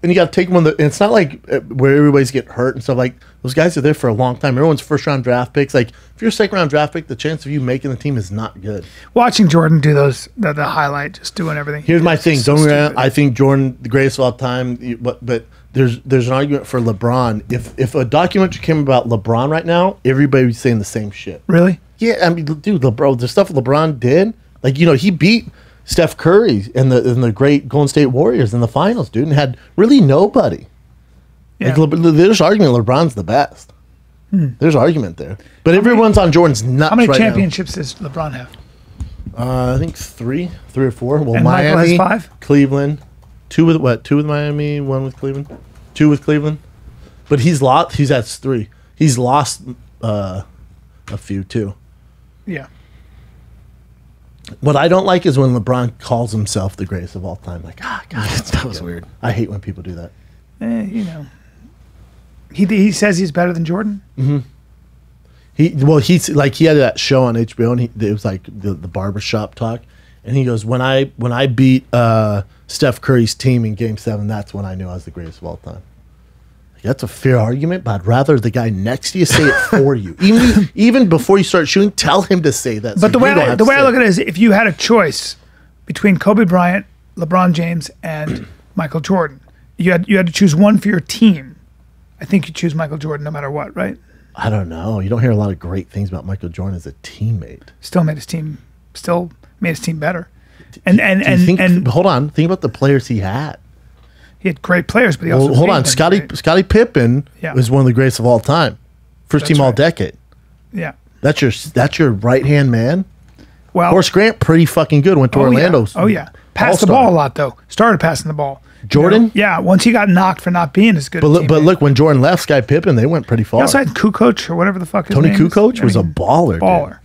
And you got to take them on the. And it's not like where everybody's get hurt and stuff. Like those guys are there for a long time. Everyone's first round draft picks. Like if you're a second round draft pick, the chance of you making the team is not good. Watching Jordan do the highlight, just doing everything. Here's my thing. So Don't get me wrong, I think Jordan the greatest of all time. But there's an argument for LeBron. If a documentary came about LeBron right now, everybody would be saying the same shit. Really? Yeah, I mean, dude, the stuff LeBron did, like he beat Steph Curry and the great Golden State Warriors in the finals, dude, and had really nobody. Yeah. Like, there's argument LeBron's the best. There's argument there, but everyone's on Jordan's nuts. How many right championships does LeBron have? now. I think three or four. Well, And Michael Miami, has 5? Cleveland, two with Miami, one with Cleveland, two with Cleveland. But he's lost. He's at 3. He's lost a few too. Yeah. What I don't like is when LeBron calls himself the greatest of all time. Like, God, That was weird. I hate when people do that. He says he's better than Jordan. He had that show on HBO, and it was like the barbershop talk, and he goes, when I beat Steph Curry's team in Game 7, that's when I knew I was the greatest of all time. Like, that's a fair argument, but I'd rather the guy next to you say it for you. Even before you start shooting, tell him to say that. But the way I look at it is, if you had a choice between Kobe Bryant, LeBron James, and Michael Jordan, you had to choose one for your team. I think you choose Michael Jordan no matter what, right? I don't know. You don't hear a lot of great things about Michael Jordan as a teammate. Still made his team better. Hold on. Think about the players he had. He had great players, but he also Hold on. made them great. Scottie Pippen Yeah. was one of the greatest of all time. First That's team all right. decade. Yeah. That's your right hand man. Well, Horace Grant, pretty fucking good. Went to Orlando. Oh yeah. Passed the All-star. ball a lot though. Started passing the ball. Jordan? Yeah. Once he got knocked for not being as good. But look, when Jordan left, Scottie Pippen, they went pretty He far. also had Kukoc or whatever the fuck his Tony name is. Kukoc was a I mean, baller. Dude. baller.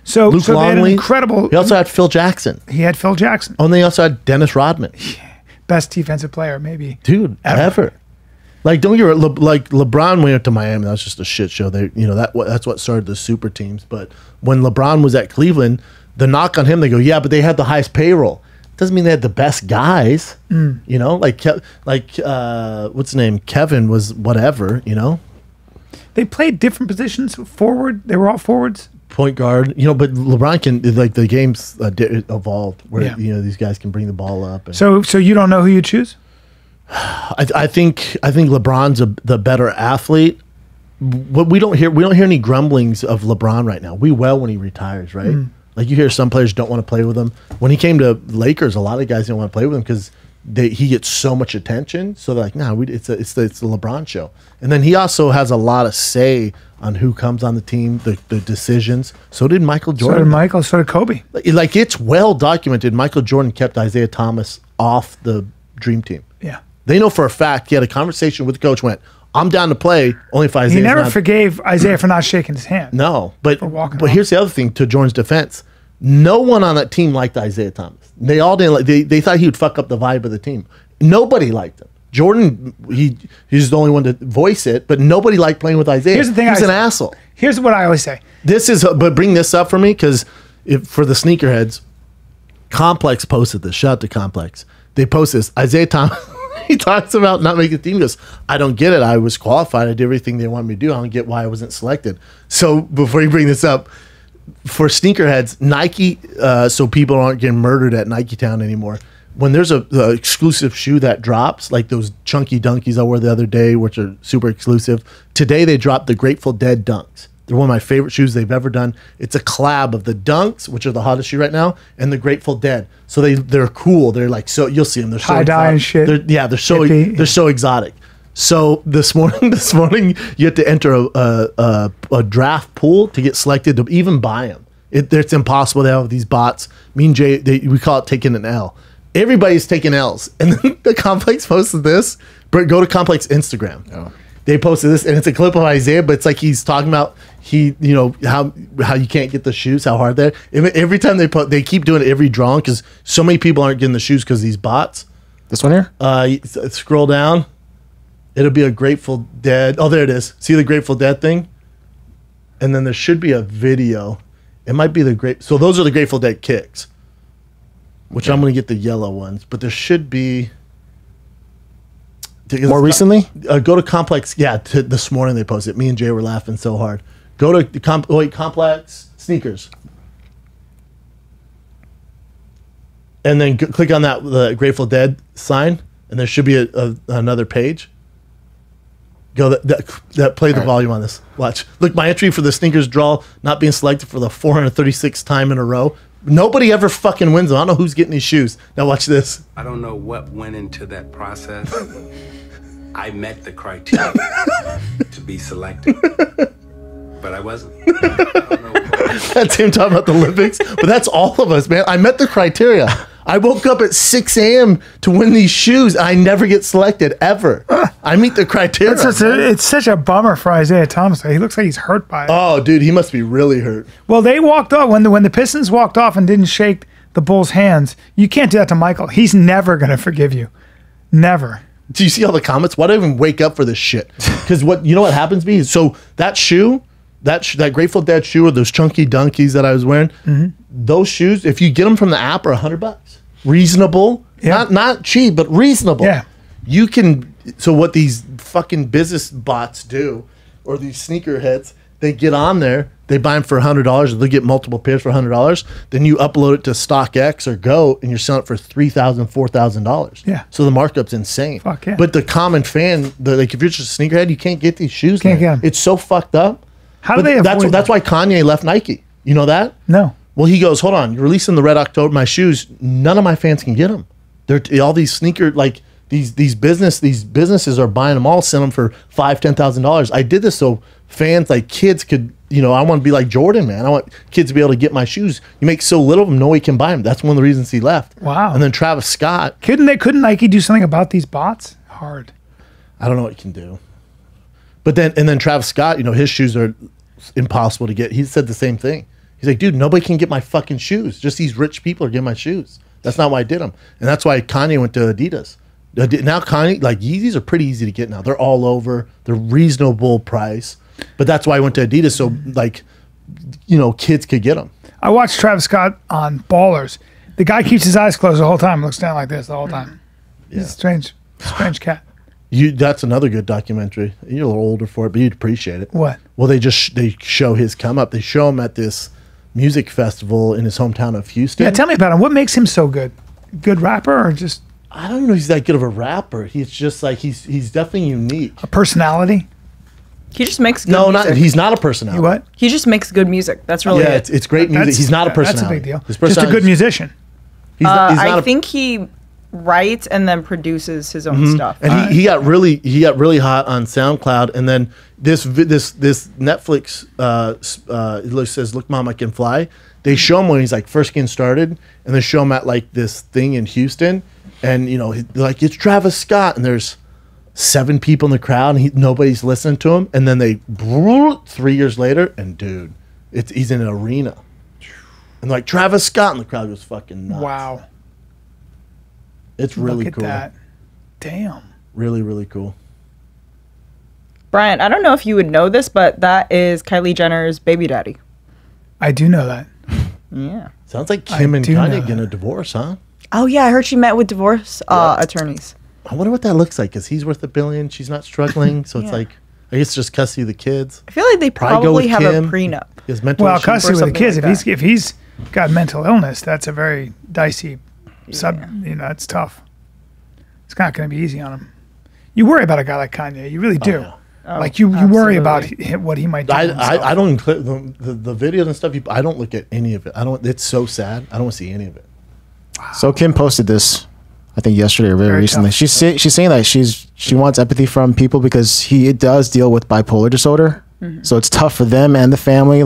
So, Luke they had an Longley. incredible. He also had Phil Jackson. He had Phil Jackson, Oh, and they also had Dennis Rodman. best defensive player maybe. Dude, ever. Like, don't get like LeBron went to Miami. That was just a shit show. That's what started the super teams. But when LeBron was at Cleveland, the knock on him, they go, yeah, but they had the highest payroll. Doesn't mean they had the best guys. Like what's his name? Kevin was whatever. They played different positions. Forward, they were all forwards. Point guard. But LeBron can, like, the game's evolved where Yeah. these guys can bring the ball up. And So you don't know who you choose? I think LeBron's the better athlete. What we don't hear any grumblings of LeBron right now. We will when he retires, right? Like, you hear some players don't want to play with him. When he came to Lakers, a lot of guys didn't want to play with him because he gets so much attention. So they're like, nah, it's the LeBron show. And then he also has a lot of say on who comes on the team, the decisions. So did Michael So Jordan. did Michael. So did Kobe. Like, it's well documented. Michael Jordan kept Isaiah Thomas off the Dream Team. Yeah. They know for a fact he had a conversation with the coach. Went, I'm down to play only if Isaiah. He never forgave Isaiah for not shaking his hand. No, but walking off. here's the other thing. To Jordan's defense, no one on that team liked Isaiah Thomas. They all didn't. They thought he would fuck up the vibe of the team. Nobody liked him. Jordan, he's the only one to voice it, but nobody liked playing with Isaiah. Here's the thing. He's an asshole. Here's what I always say. But bring this up for me because for the sneakerheads, Complex posted this. Shout out to Complex. They posted this. Isaiah Thomas. He talks about not making the team. He goes, I don't get it. I was qualified. I did everything they wanted me to do. I don't get why I wasn't selected. So before you bring this up, for sneakerheads, Nike, so people aren't getting murdered at Nike Town anymore. When there's a exclusive shoe that drops, like those chunky dunkies I wore the other day, which are super exclusive, today they dropped the Grateful Dead dunks. They're one of my favorite shoes they've ever done. It's a collab of the Dunks, which are the hottest shoe right now, and the Grateful Dead. So they're cool. They're like, so you'll see them. They're so Tie-dye and shit. They're so Hippie. they're so exotic. So this morning you have to enter a draft pool to get selected to even buy them. It's impossible. They have these bots. Me and Jay, we call it taking an L. Everybody's taking L's, and then the Complex posted this. Go to Complex Instagram. Oh. They posted this, and it's a clip of Isaiah, but it's like he's talking about how you can't get the shoes, how hard they're. Every time they keep doing it every drawing because so many people aren't getting the shoes because these bots. This one here? Scroll down. It'll be a Grateful Dead. Oh, there it is. See the Grateful Dead thing? and then there should be a video. It might be so those are the Grateful Dead kicks, which I'm going to get the yellow ones, but there should be. More recently? Go to Complex. Yeah, this morning they posted. Me and Jay were laughing so hard. Go to Complex Sneakers. And then click on the Grateful Dead sign, and there should be another page. Go play the volume on this. Watch. Look, my entry for the sneakers draw not being selected for the 436th time in a row. Nobody ever fucking wins them. I don't know who's getting these shoes. Now watch this. I don't know what went into that process. I met the criteria to be selected, but I wasn't. I don't know That's him talking about the Olympics, but that's all of us, man. I met the criteria. I woke up at 6 a.m. to win these shoes. I never get selected, ever. I meet the criteria. It's such a bummer for Isaiah Thomas. He looks like he's hurt by it. Oh, dude, he must be really hurt. Well, they walked off. When the Pistons walked off and didn't shake the Bulls' hands, you can't do that to Michael. He's never going to forgive you. Never. Do you see all the comments? Why do I even wake up for this shit? Because what happens to me? So that shoe, that Grateful Dead shoe, or those chunky Dunkies that I was wearing, those shoes, if you get them from the app, are $100. Reasonable, not cheap, but reasonable. Yeah, you can. So what these fucking business bots do, or these sneakerheads, they get on there, they buy them for $100, they get multiple pairs for $100. Then you upload it to StockX or Go, and you're selling it for $3,000, $4,000. Yeah. So the markup's insane. Fuck yeah. But the common fan, if you're just a sneakerhead, you can't get these shoes. Can't get them. It's so fucked up. How do they avoid that's why Kanye left Nike. You know that? No. Well, he goes, hold on, you're releasing the Red October, my shoes. None of my fans can get them. They're all these sneaker, like these businesses are buying them all, send them for $5,000, $10,000. I did this so fans, like kids, could, I want to be like Jordan, man. I want kids to be able to get my shoes. You make so little of them, nobody can buy them. That's one of the reasons he left. Wow. And then Travis Scott. Couldn't Nike do something about these bots? Hard. I don't know what you can do. But then Travis Scott, his shoes are impossible to get. He said the same thing. He's like, dude, nobody can get my fucking shoes. Just these rich people are getting my shoes. That's not why I did them. And that's why Kanye went to Adidas. Now Kanye, like Yeezys are pretty easy to get now. They're all over. They're reasonable price. But that's why I went to Adidas. So kids could get them. I watched Travis Scott on Ballers. The guy keeps his eyes closed the whole time. Looks down like this the whole time. He's a strange cat. That's another good documentary. You're a little older for it, but you'd appreciate it. What? Well, they show his come up. They show him at this music festival in his hometown of Houston. Yeah, tell me about him. What makes him so good? Good rapper or just? I don't even know if he's that good of a rapper. He's just like he's definitely unique. A personality? He just makes good music. He's not a personality. What? He just makes good music. That's really it. It's great music. He's not a personality. That's a big deal. Just a good musician. I think he writes and then produces his own stuff. And he got really hot on SoundCloud, and then this Netflix it says "Look, Mom, I Can Fly." They show him when he's like first getting started, and they show him at like this thing in Houston, and like it's Travis Scott, and there's 7 people in the crowd, and nobody's listening to him, and then they 3 years later, and dude, he's in an arena, and like Travis Scott, and the crowd goes fucking nuts. Wow. It's really Look at cool. that. Damn. Really, really cool. Brian, I don't know if you would know this, but that is Kylie Jenner's baby daddy. I do know that. Yeah. Sounds like Kim and Kanye getting a divorce, huh? Oh, yeah. I heard she met with divorce attorneys. I wonder what that looks like, because he's worth $1 billion. She's not struggling. So it's like, I guess just custody of the kids. I feel like they probably have a prenup. His mental Well, issues. custody with the kids. Like if he's got mental illness, that's a very dicey it's tough. It's not going to be easy on him. You worry about a guy like Kanye. You really do. Like you worry about what he might do. I don't include the videos and stuff. I don't look at any of it. It's so sad. I don't want to see any of it. Wow. So Kim posted this, I think yesterday or very recently. She's saying that she wants empathy from people because he does deal with bipolar disorder. Mm-hmm. So it's tough for them and the family.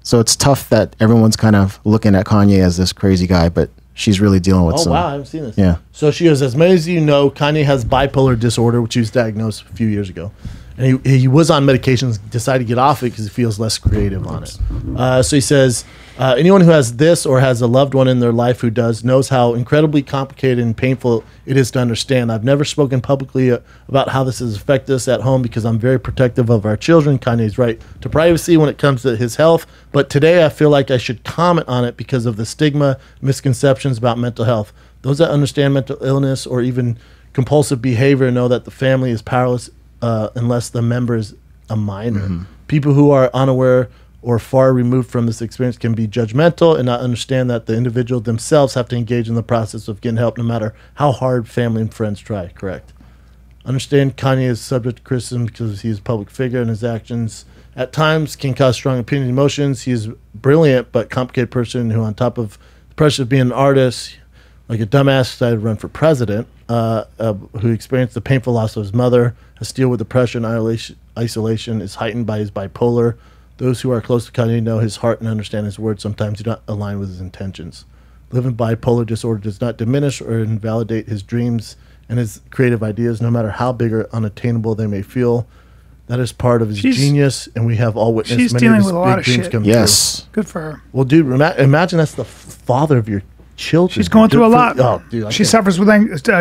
So it's tough that everyone's kind of looking at Kanye as this crazy guy, but she's really dealing with some. Oh, wow, I haven't seen this. Yeah. So she goes, as many as you know, Kanye has bipolar disorder, which he was diagnosed a few years ago. And he was on medications, decided to get off it because he feels less creative on it. So he says, Anyone who has this or has a loved one in their life who does knows how incredibly complicated and painful it is to understand. I've never spoken publicly about how this has affected us at home because I'm very protective of our children. Kanye's right to privacy when it comes to his health. But today I feel like I should comment on it because of the stigma, misconceptions about mental health. Those that understand mental illness or even compulsive behavior know that the family is powerless unless the member is a minor. People who are unaware or far removed from this experience can be judgmental and not understand that the individual themselves have to engage in the process of getting help no matter how hard family and friends try. Correct. Understand Kanye is subject to criticism because he is a public figure and his actions at times can cause strong opinions and emotions. He is a brilliant but complicated person who, on top of the pressure of being an artist, like a dumbass, decided to run for president, who experienced the painful loss of his mother, has to deal with depression, isolation, is heightened by his bipolar. Those who are close to Kanye know his heart and understand his words sometimes do not align with his intentions. Living bipolar disorder does not diminish or invalidate his dreams and his creative ideas, no matter how big or unattainable they may feel. That is part of his genius, and we have all witnessed many of his big dreams come true. Good for her. Well, dude, imagine that's the father of your children. She's going through a lot. Oh, dude, she suffers with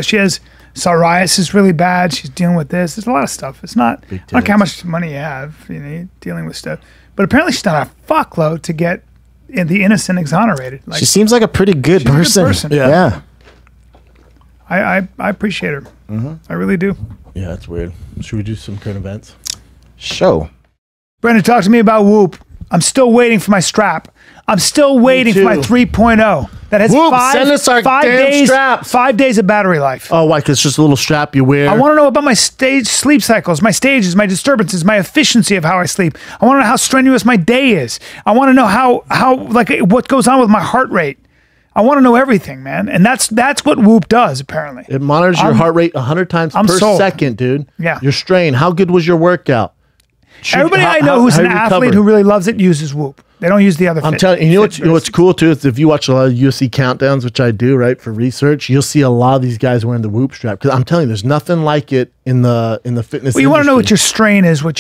she has psoriasis really bad. She's dealing with this. There's a lot of stuff. It's not like how much money you have, you're dealing with stuff. But apparently she's done a fuckload to get the innocent exonerated. She seems like a pretty good person. Yeah. I appreciate her. I really do. Yeah, that's weird. Should we do some current events? Show. Brendan, talk to me about Whoop. I'm still waiting for my strap. I'm still waiting for my 3.0. That has Whoop, send us our damn straps. 5 days of battery life. Oh, why? Because it's just a little strap you wear. I want to know about my sleep cycles, my stages, my disturbances, my efficiency of how I sleep. I want to know how strenuous my day is. I want to know how what goes on with my heart rate. I want to know everything, man. And that's what Whoop does, apparently. It monitors your heart rate 100 times per second, dude. Yeah. Your strain. How good was your workout? Everybody I know who's an athlete who really loves it uses Whoop. They don't use the other. I'm telling you, you know what's cool too is if you watch a lot of UFC countdowns, which I do, right, for research, you'll see a lot of these guys wearing the Whoop strap because I'm telling you, there's nothing like it in the fitness. Well, you want to know what your strain is, what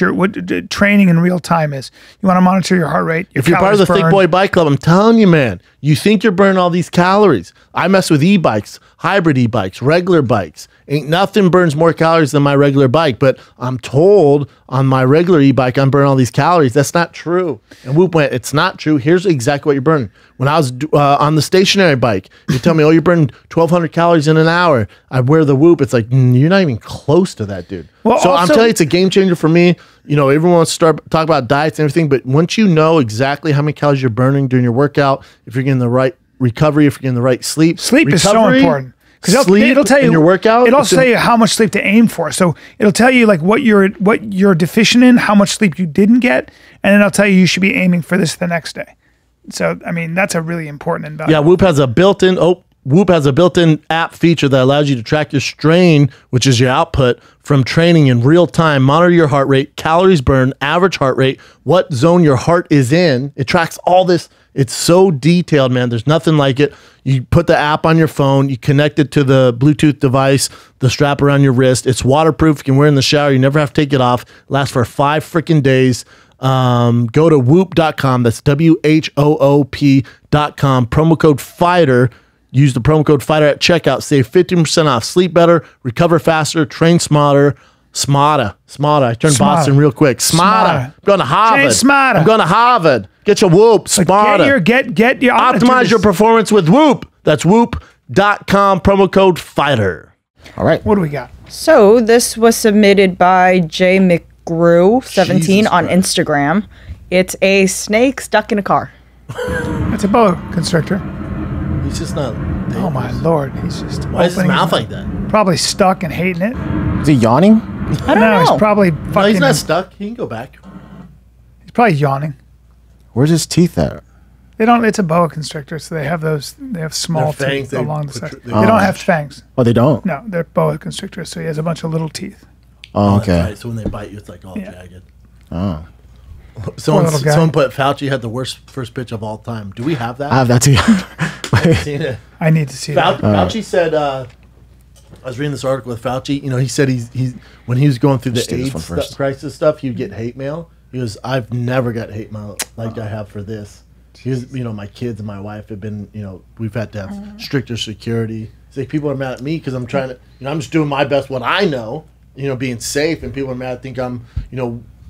training in real time is. You want to monitor your heart rate. If you're part of the Thick Boy Bike Club, I'm telling you, man, you think you're burning all these calories. I mess with e-bikes, hybrid e-bikes, regular bikes. Ain't nothing burns more calories than my regular bike, but I'm told on my regular e-bike I'm burning all these calories. That's not true. And Whoop went, it's not true. Here's exactly what you're burning. When I was on the stationary bike, you tell me, oh, you're burning 1,200 calories in an hour. I wear the Whoop. It's like, you're not even close to that, dude. Well, so I'm telling you, it's a game changer for me. You know, everyone wants to start talk about diets and everything, but once you know exactly how many calories you're burning during your workout, if you're getting the right recovery, if you're getting the right sleep is so important. Because it'll tell you your workout. It'll also tell you how much sleep to aim for. So it'll tell you like what you're deficient in, how much sleep you didn't get, and then it'll tell you should be aiming for this the next day. So I mean that's a really important and valuable. Yeah, Whoop has a built-in app feature that allows you to track your strain, which is your output from training in real time, monitor your heart rate, calories burned, average heart rate, what zone your heart is in. It tracks all this. It's so detailed, man. There's nothing like it. You put the app on your phone, you connect it to the Bluetooth device, the strap around your wrist. It's waterproof. You can wear it in the shower. You never have to take it off. It lasts for 5 freaking days. Go to whoop.com. That's WHOOP.com. Promo code FIGHTER. Use the promo code FIGHTER at checkout. Save 15% off. Sleep better, recover faster, train smarter. Smarter. I turned Boston real quick. Smarter. I'm going to Harvard. Smarter. I'm going to Harvard. Get your Whoop. Smarter. Get your optimize your performance with Whoop. That's whoop.com. Promo code FIGHTER. All right. What do we got? So this was submitted by J McGrew 17 on Instagram. It's a snake stuck in a car. It's a boa constrictor. He's just not. Oh my lord! He's just. Why is his mouth like that? Probably stuck and hating it. Is he yawning? I don't know. He's probably fucking. No, he's not stuck. He can go back. He's probably yawning. Where's his teeth at? They don't. It's a boa constrictor, so they have those. They have small teeth along the side. They don't have fangs. Oh, they don't. No, they're boa constrictors, so he has a bunch of little teeth. Oh, okay. Right. So when they bite you, it's like all jagged. Oh. Someone put Fauci had the worst first pitch of all time. Do we have that? I have that too. Seen it. I need to see that. Fauci said. I was reading this article with Fauci. You know, he said he's when he was going through the AIDS crisis stuff, he'd get hate mail. He goes, I've never got hate mail like I have for this. Because, my kids and my wife have been, we've had to have stricter security. It's like people are mad at me because I'm trying to, I'm just doing my best what I know, being safe, and people are mad, think I'm,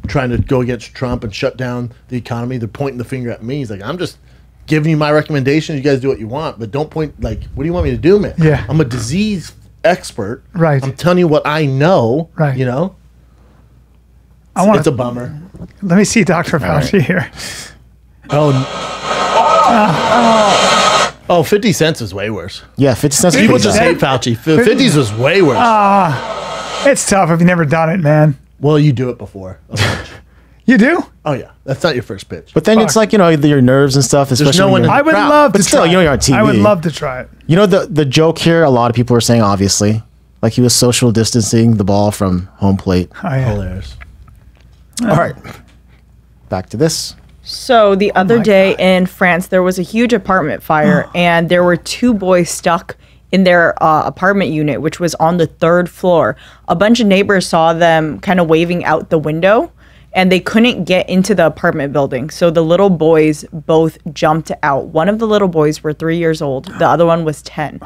trying to go against Trump and shut down the economy. They're pointing the finger at me. He's like, I'm just giving you my recommendations. You guys do what you want, but don't point, what do you want me to do, man? Yeah. I'm a disease expert. Right. I'm telling you what I know. Right. It's a bummer. Let me see Dr. Fauci here. Oh, 50 cents is way worse. Yeah, 50 cents. People just hate Fauci. 50s was way worse. It's tough if you've never done it, man. Well, you do it before. You do? Oh, yeah. That's not your first pitch. But then it's like, your nerves and stuff. Especially no one in I would crowd. love to But still, try it. you're on TV. I would love to try it. The joke here, a lot of people are saying, obviously, like he was social distancing the ball from home plate. Oh, yeah. Hilarious. All right. Back to this. So the other day God. in France, there was a huge apartment fire, and there were 2 boys stuck in their apartment unit, which was on the 3rd floor. A bunch of neighbors saw them kind of waving out the window, and they couldn't get into the apartment building. So the little boys both jumped out. One of the little boys were 3 years old. The other one was 10.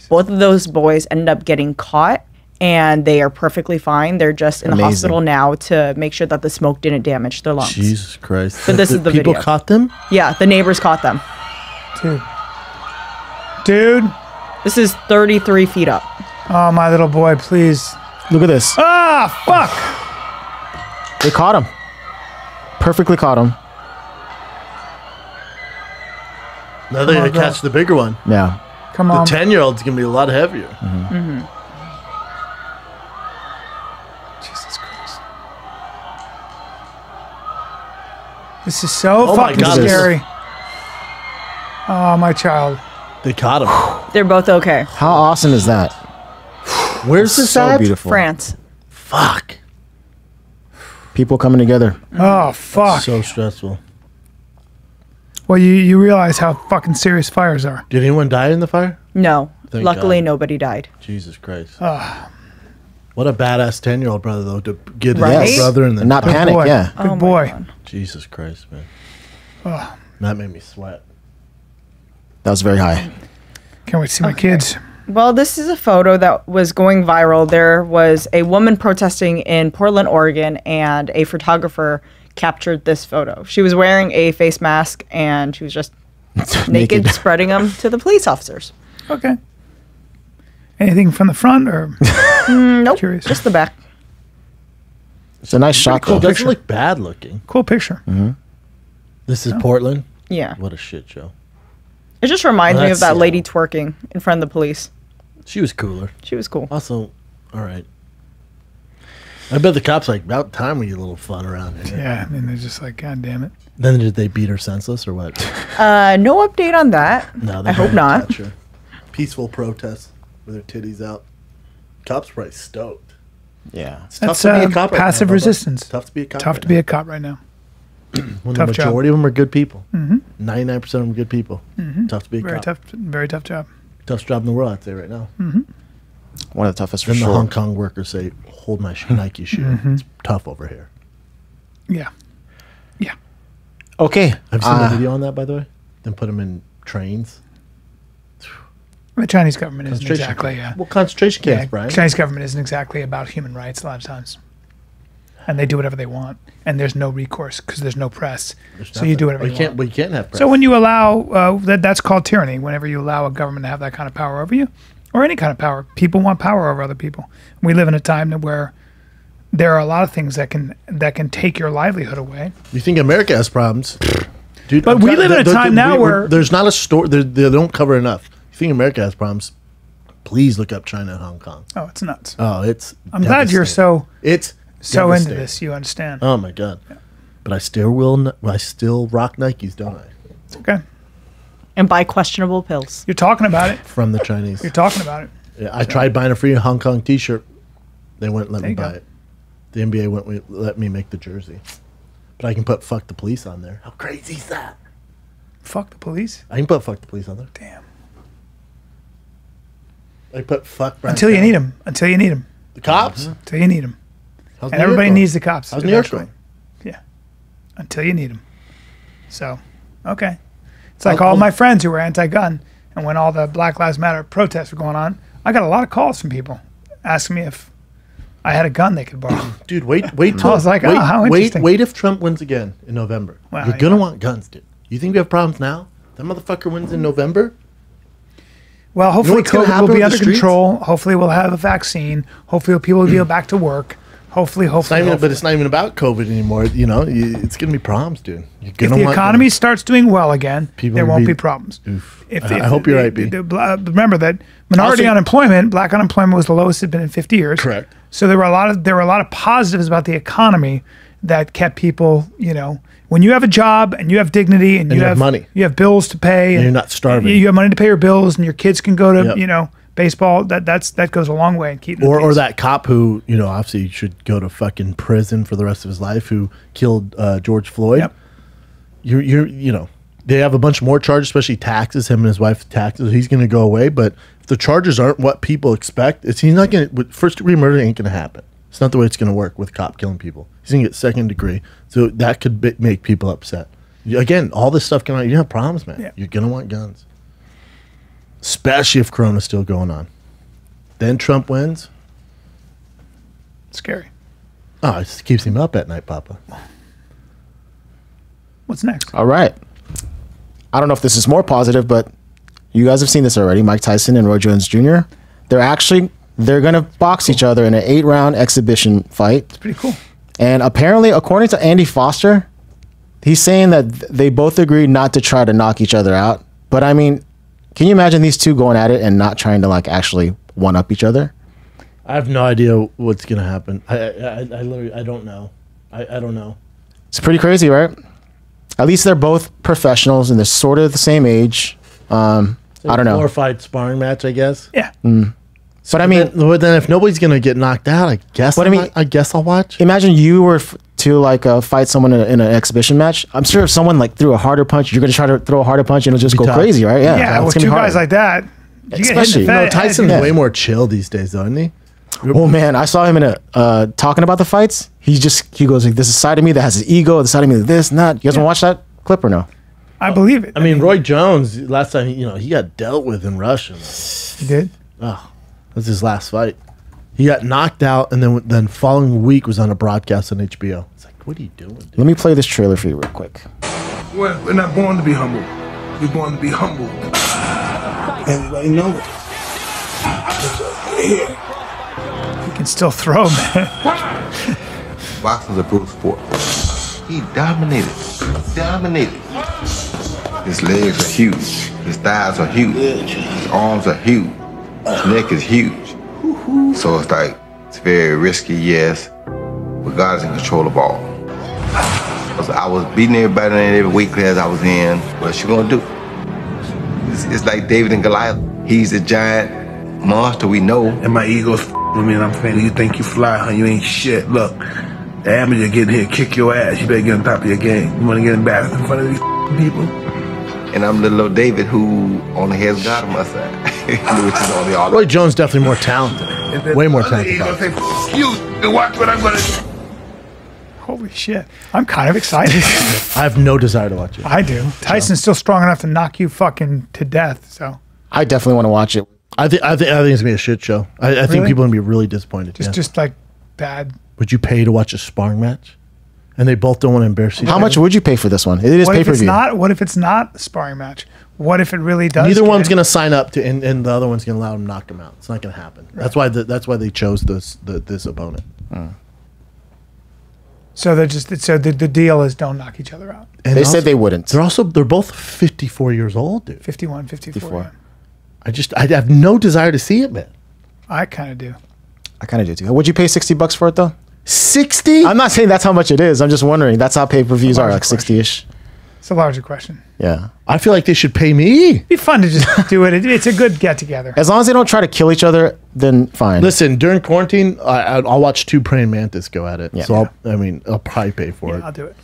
Both of those boys ended up getting caught, and they are perfectly fine. They're just in the hospital now to make sure that the smoke didn't damage their lungs. Jesus Christ. But this is the people video. caught them? Yeah, the neighbors caught them. Dude. This is 33 feet up. Oh, my little boy, please. Look at this. Ah, fuck. They caught him. Perfectly caught him. Now they're going to catch the bigger one. Yeah. Come The on. 10-year-old's going to be a lot heavier. Jesus Christ. This is so Oh my fucking God, this is- scary. Oh, my child. They caught him. They're both okay. How awesome is that? Where's this So at? beautiful. France. Fuck. People coming together. Oh, fuck. So stressful. Well, you realize how fucking serious fires are. Did anyone die in the fire? No. Thank Luckily, God. nobody died. Jesus Christ. What a badass 10-year-old brother, though, to get Right? his brother and then And not panic, boy. yeah. Good my boy. God. Jesus Christ, man. That made me sweat. That was very high. Can't wait to see my kids. Well, this is a photo that was going viral. There was a woman protesting in Portland, Oregon, and a photographer captured this photo. She was wearing a face mask, and she was just naked, spreading them to the police officers. Okay. Anything from the front or Nope, curious? just the back. It's a nice shot, cool It though. doesn't look bad looking. Cool picture. This is Portland. Yeah. What a shit show. It just reminds me of That's that lady twerking in front of the police. She was cooler. She was cool. Also, all right. I bet the cops like, about time we get a little fun around here. Yeah, I mean, they're just like, God damn it. Then did they beat her senseless or what? No update on that. No, I hope not. Touch her. Peaceful protest with her titties out. Cops probably stoked. Yeah. It's That's tough to be a cop right passive now, Bubba. resistance. It's tough to be a cop. Tough right to be now. a cop right now. When tough the job. majority of them are good people. 99% of them are good people. Tough to be a Very cop. very tough job. Toughest job in the world, I'd say right now. One of the toughest for Then the Hong sure. Kong workers say, hold my Nike shoe. It's tough over here. Yeah. Yeah. Okay. Have you seen the video on that, by the way? Then put them in trains. The Chinese government isn't Concentration exactly. camps. Well, concentration camps, Yeah, Brian. Chinese government isn't exactly about human rights a lot of times. And they do whatever they want. And there's no recourse because there's no press. There's So you do whatever nothing. you can't. want. Well, you can't have press. So when you allow, that's called tyranny. Whenever you allow a government to have that kind of power over you, or any kind of power, people want power over other people. We live in a time where there are a lot of things that can take your livelihood away. You think America has problems, dude? But we live in a time now where- there's not a story. They don't cover enough. You think America has problems? Please look up China and Hong Kong. Oh, it's nuts. Oh, it's. I'm glad you're devastating. It's so into devastating. this. You understand? Oh my god! But I still will. I still rock Nikes, don't I? It's okay. And buy questionable pills. You're talking about it. From the Chinese. You're talking about it. Yeah, I tried buying a free Hong Kong T-shirt. They wouldn't let There me you go. buy it. The NBA wouldn't let me make the jersey. But I can put "fuck the police" on there. How crazy is that? Fuck the police. I can put "fuck the police" on there. Damn. I put "fuck" Bryan Until you Kelly. need them. Until you need them. The cops. Until you need them. How's And New York everybody going? needs the cops. How's New York eventually. going? Yeah. Until you need them. So, okay. It's like all my friends who were anti-gun, and when all the Black Lives Matter protests were going on, I got a lot of calls from people asking me if I had a gun they could borrow. Dude, wait till I was like, oh, how interesting. Wait if Trump wins again in November. Well, You're gonna want guns, dude. You think we have problems now? That motherfucker wins in November. Well, hopefully what's gonna COVID will happen be with under the streets? control. Hopefully we'll have a vaccine. Hopefully people will be back to work. Hopefully. But it's not even about COVID anymore. You know, it's gonna be problems, dude. You're If gonna the want economy starts doing well again, People there will won't be- be problems. I hope you're right, B. Remember that minority unemployment, black unemployment was the lowest it's been in 50 years. Correct. So there were a lot of positives about the economy that kept people, you know, when you have a job and you have dignity and you have money. you have bills to pay, And you're not starving. You have money to pay your bills, and your kids can go to Yep. you know, baseball. That goes a long way in keeping. Or that cop who, you know, obviously should go to fucking prison for the rest of his life, who killed George Floyd. Yep. You know, they have a bunch more charges, especially taxes. Him and his wife taxes. He's going to go away, but if the charges aren't what people expect, he's not going to. First degree murder ain't going to happen. It's not the way it's going to work with cop killing people. He's going to get second degree, so that could make people upset. Again, all this stuff coming out, you have problems, man. Yeah. You're going to want guns, especially if Corona's still going on. Then Trump wins. scary. Oh, it just keeps him up at night, Papa. What's next? All right. I don't know if this is more positive, but you guys have seen this already. Mike Tyson and Roy Jones Jr. They're going to box each other in an 8-round exhibition fight. It's pretty cool. And apparently, according to Andy Foster, he's saying that they both agreed not to try to knock each other out. But I mean, can you imagine these two going at it and not trying to like actually one up each other? I have no idea what's gonna happen. I literally don't know. I don't know. It's pretty crazy, right? At least they're both professionals and they're sort of the same age. I don't know. Glorified sparring match, I guess. Yeah. But I mean, then if nobody's gonna get knocked out, I guess. But I mean- I guess I'll watch. imagine you were to like fight someone in an exhibition match. I'm sure if someone like threw a harder punch, you're gonna try to throw a harder punch and it'll just Be go tough. crazy, right? Yeah. Yeah, it's with gonna two be guys hard. like that, you get hit in Especially- the No, head. Tyson's Yeah. way more chill these days, though, isn't he? Oh man, I saw him in a talking about the fights. He goes like, "This is a side of me that has his ego. The side of me like this, not." You guys want to watch that clip or no? I believe it. I mean, Roy Jones last time he got dealt with in Russia. he did. Oh, that was his last fight. He got knocked out, and then following week was on a broadcast on HBO. It's like, what are you doing, dude? Let me play this trailer for you real quick. We're not born to be humble. We're born to be humble. Everybody know it. Here. He can still throw, man. Boxing's a brutal sport. He dominated. His legs are huge. His thighs are huge. His arms are huge. His neck is huge. So it's like, it's very risky, yes, but God is in control of all. I was beating everybody in every weight class I was in. What you gonna do? It's like David and Goliath. He's a giant monster we know. And my ego's with me, and I'm saying, you think you fly, huh? You ain't shit. Look, the amateur getting here, kick your ass. You better get on top of your game. You wanna get embarrassed in front of these people? And I'm little old David who only has God on my side, which is only all. Roy Jones definitely more talented. Way more talented. Ego say, you, and watch what I'm gonna do. Holy shit. I'm kind of excited. I have no desire to watch it. I do. Tyson's still strong enough to knock you fucking to death, so. I definitely want to watch it. I think it's gonna be a shit show. I think Really? people are gonna be really disappointed. Just like bad. Would you pay to watch a sparring match? And they both don't want to embarrass you. How much would you pay for this one? It is What pay if per it's view. not? What if it's not a sparring match? What if it really does? Neither one's get- gonna sign up to, and the other one's gonna allow them to knock them out. It's not gonna happen. That's why they chose this opponent. So they're just the deal is don't knock each other out. And They also, said they wouldn't. they're both 54 years old, dude. 51, 54. I have no desire to see it, man. I kind of do. I kind of do too. Would you pay $60 for it though? 60? I'm not saying that's how much it is. I'm just wondering. That's how pay-per-views are, Large like 60-ish. It's a larger question. Yeah. I feel like they should pay me. It'd be fun to just do it. It's a good get together. As long as they don't try to kill each other, then fine. Listen, during quarantine, I'll watch 2 praying mantis go at it. Yeah. So I'll probably pay for Yeah, it. I'll do it.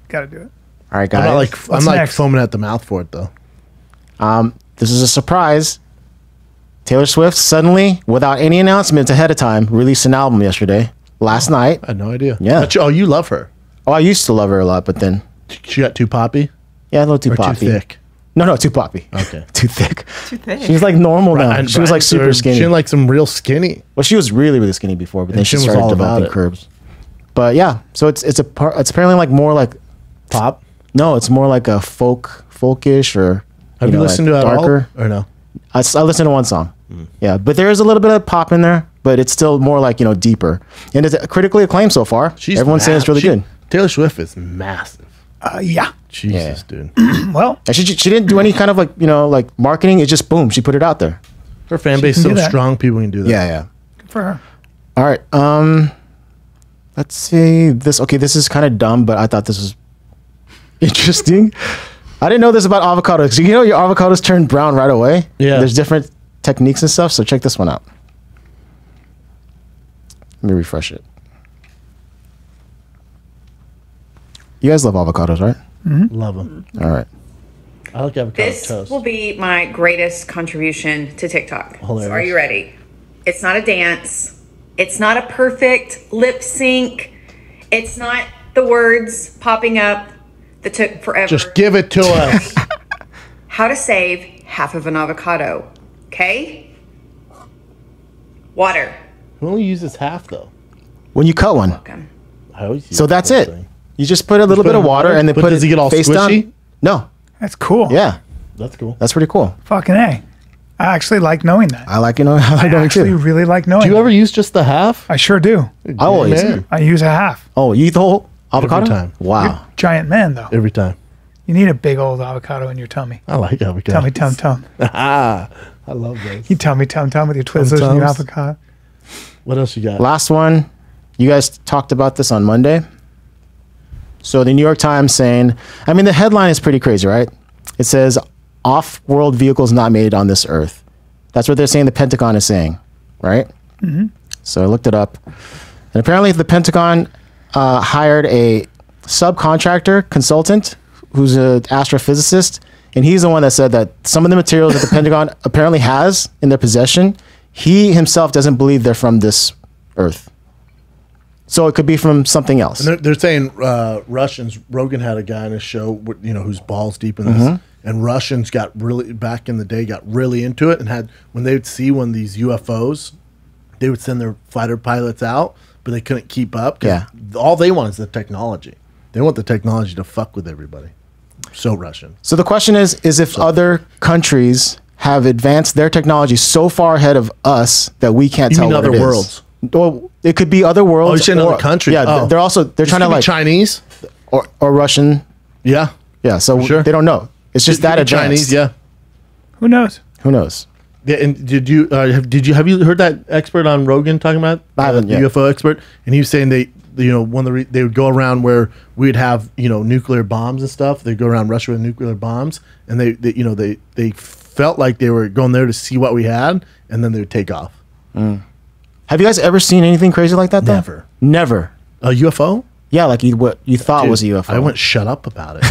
Got to do it. All right, I'm guys. not like What's next? foaming at the mouth for it though. This is a surprise. Taylor Swift suddenly, without any announcements ahead of time, released an album yesterday. Last night. I had no idea. Yeah. You love her. Oh, I used to love her a lot, but then, She got too poppy yeah, a little too or poppy. too thick. No, too poppy. Okay. Too thick. Too thick. She's like normal now. And She was like super skinny. She like some real skinny. Well, she was really, really skinny before, but then she Shin was started all about developing it. curves. But yeah, so it's apparently like more like Pop. no, it's more like a folkish or Have you know, listened like to it darker. all or no? I listened to one song. Yeah, but there is a little bit of pop in there, but it's still more like deeper, and it's critically acclaimed so far. Everyone's saying it's really good. Taylor Swift is massive. Yeah. Jesus, dude. Well, And she didn't do any kind of like marketing. It's just boom, she put it out there. Her fan base is can so do that. strong. People can do that. Yeah. good for her. All right. Let's see this. Okay, this is kind of dumb, but I thought this was interesting. I didn't know this about avocados. Your avocados turn brown right away. Yeah. There's different techniques and stuff. So check this one out. Let me refresh it. You guys love avocados, right? Love them. All right. I like avocado This toast. will be my greatest contribution to TikTok. Hilarious. So are you ready? It's not a dance. It's not a perfect lip sync. It's not the words popping up that took forever. Just give it to us. How to save half of an avocado. Okay? Water. Who only uses half though? When you cut one. Welcome. I always use So the that's whole it. thing. You just put a little put bit it of in water water? and then But put does it get all face squishy? down. No. That's cool. Yeah. That's cool. That's pretty cool. Fucking A. I actually like knowing that. I like I like I knowing actually too. really like knowing Do you that. ever use just the half? I sure do. I always. Man. I use a half. Oh, you eat the whole avocado? time. Wow. Giant man, though. Every time. You need a big old avocado in your tummy. I like avocado. Tummy, tum, tum. I love those. You tummy, tum, tum with your Twizzlers and your Tum-tums. avocado. What else you got? Last one. You guys talked about this on Monday. So the New York Times saying, I mean, the headline is pretty crazy, right? It says, off-world vehicles not made on this earth. That's what they're saying the Pentagon is saying, right? Mm-hmm. So I looked it up. And apparently the Pentagon hired a subcontractor consultant who's an astrophysicist. And he's the one that said that some of the materials that the Pentagon apparently has in their possession, he himself doesn't believe they're from this earth. So it could be from something else. And they're saying Russians. Rogan had a guy on his show, who's balls deep in this. And Russians got really, back in the day, got really into it and had, when they would see one of these UFOs, they would send their fighter pilots out, but they couldn't keep up. 'Cause Yeah. all they want is the technology. They want the technology to fuck with everybody. So Russian. So the question is if other countries have advanced their technology so far ahead of us that we can't You tell mean what other it is. worlds? Well, it could be other worlds. Oh, you're saying or- other countries? Yeah, Oh. they're trying to like Chinese? or Russian. Yeah. Yeah, so Sure. they don't know. It's just that Could be advanced. Chinese, yeah. Who knows? Who knows? Yeah, and have you heard that expert on Rogan talking about I haven't the yet. UFO expert? And he was saying they would go around where we'd have nuclear bombs and stuff. They'd go around Russia with nuclear bombs, and they felt like they were going there to see what we had, and then they would take off. Have you guys ever seen anything crazy like that? Though? Never. Never. A UFO? Yeah, like what you thought was a UFO. I wouldn't shut up about it.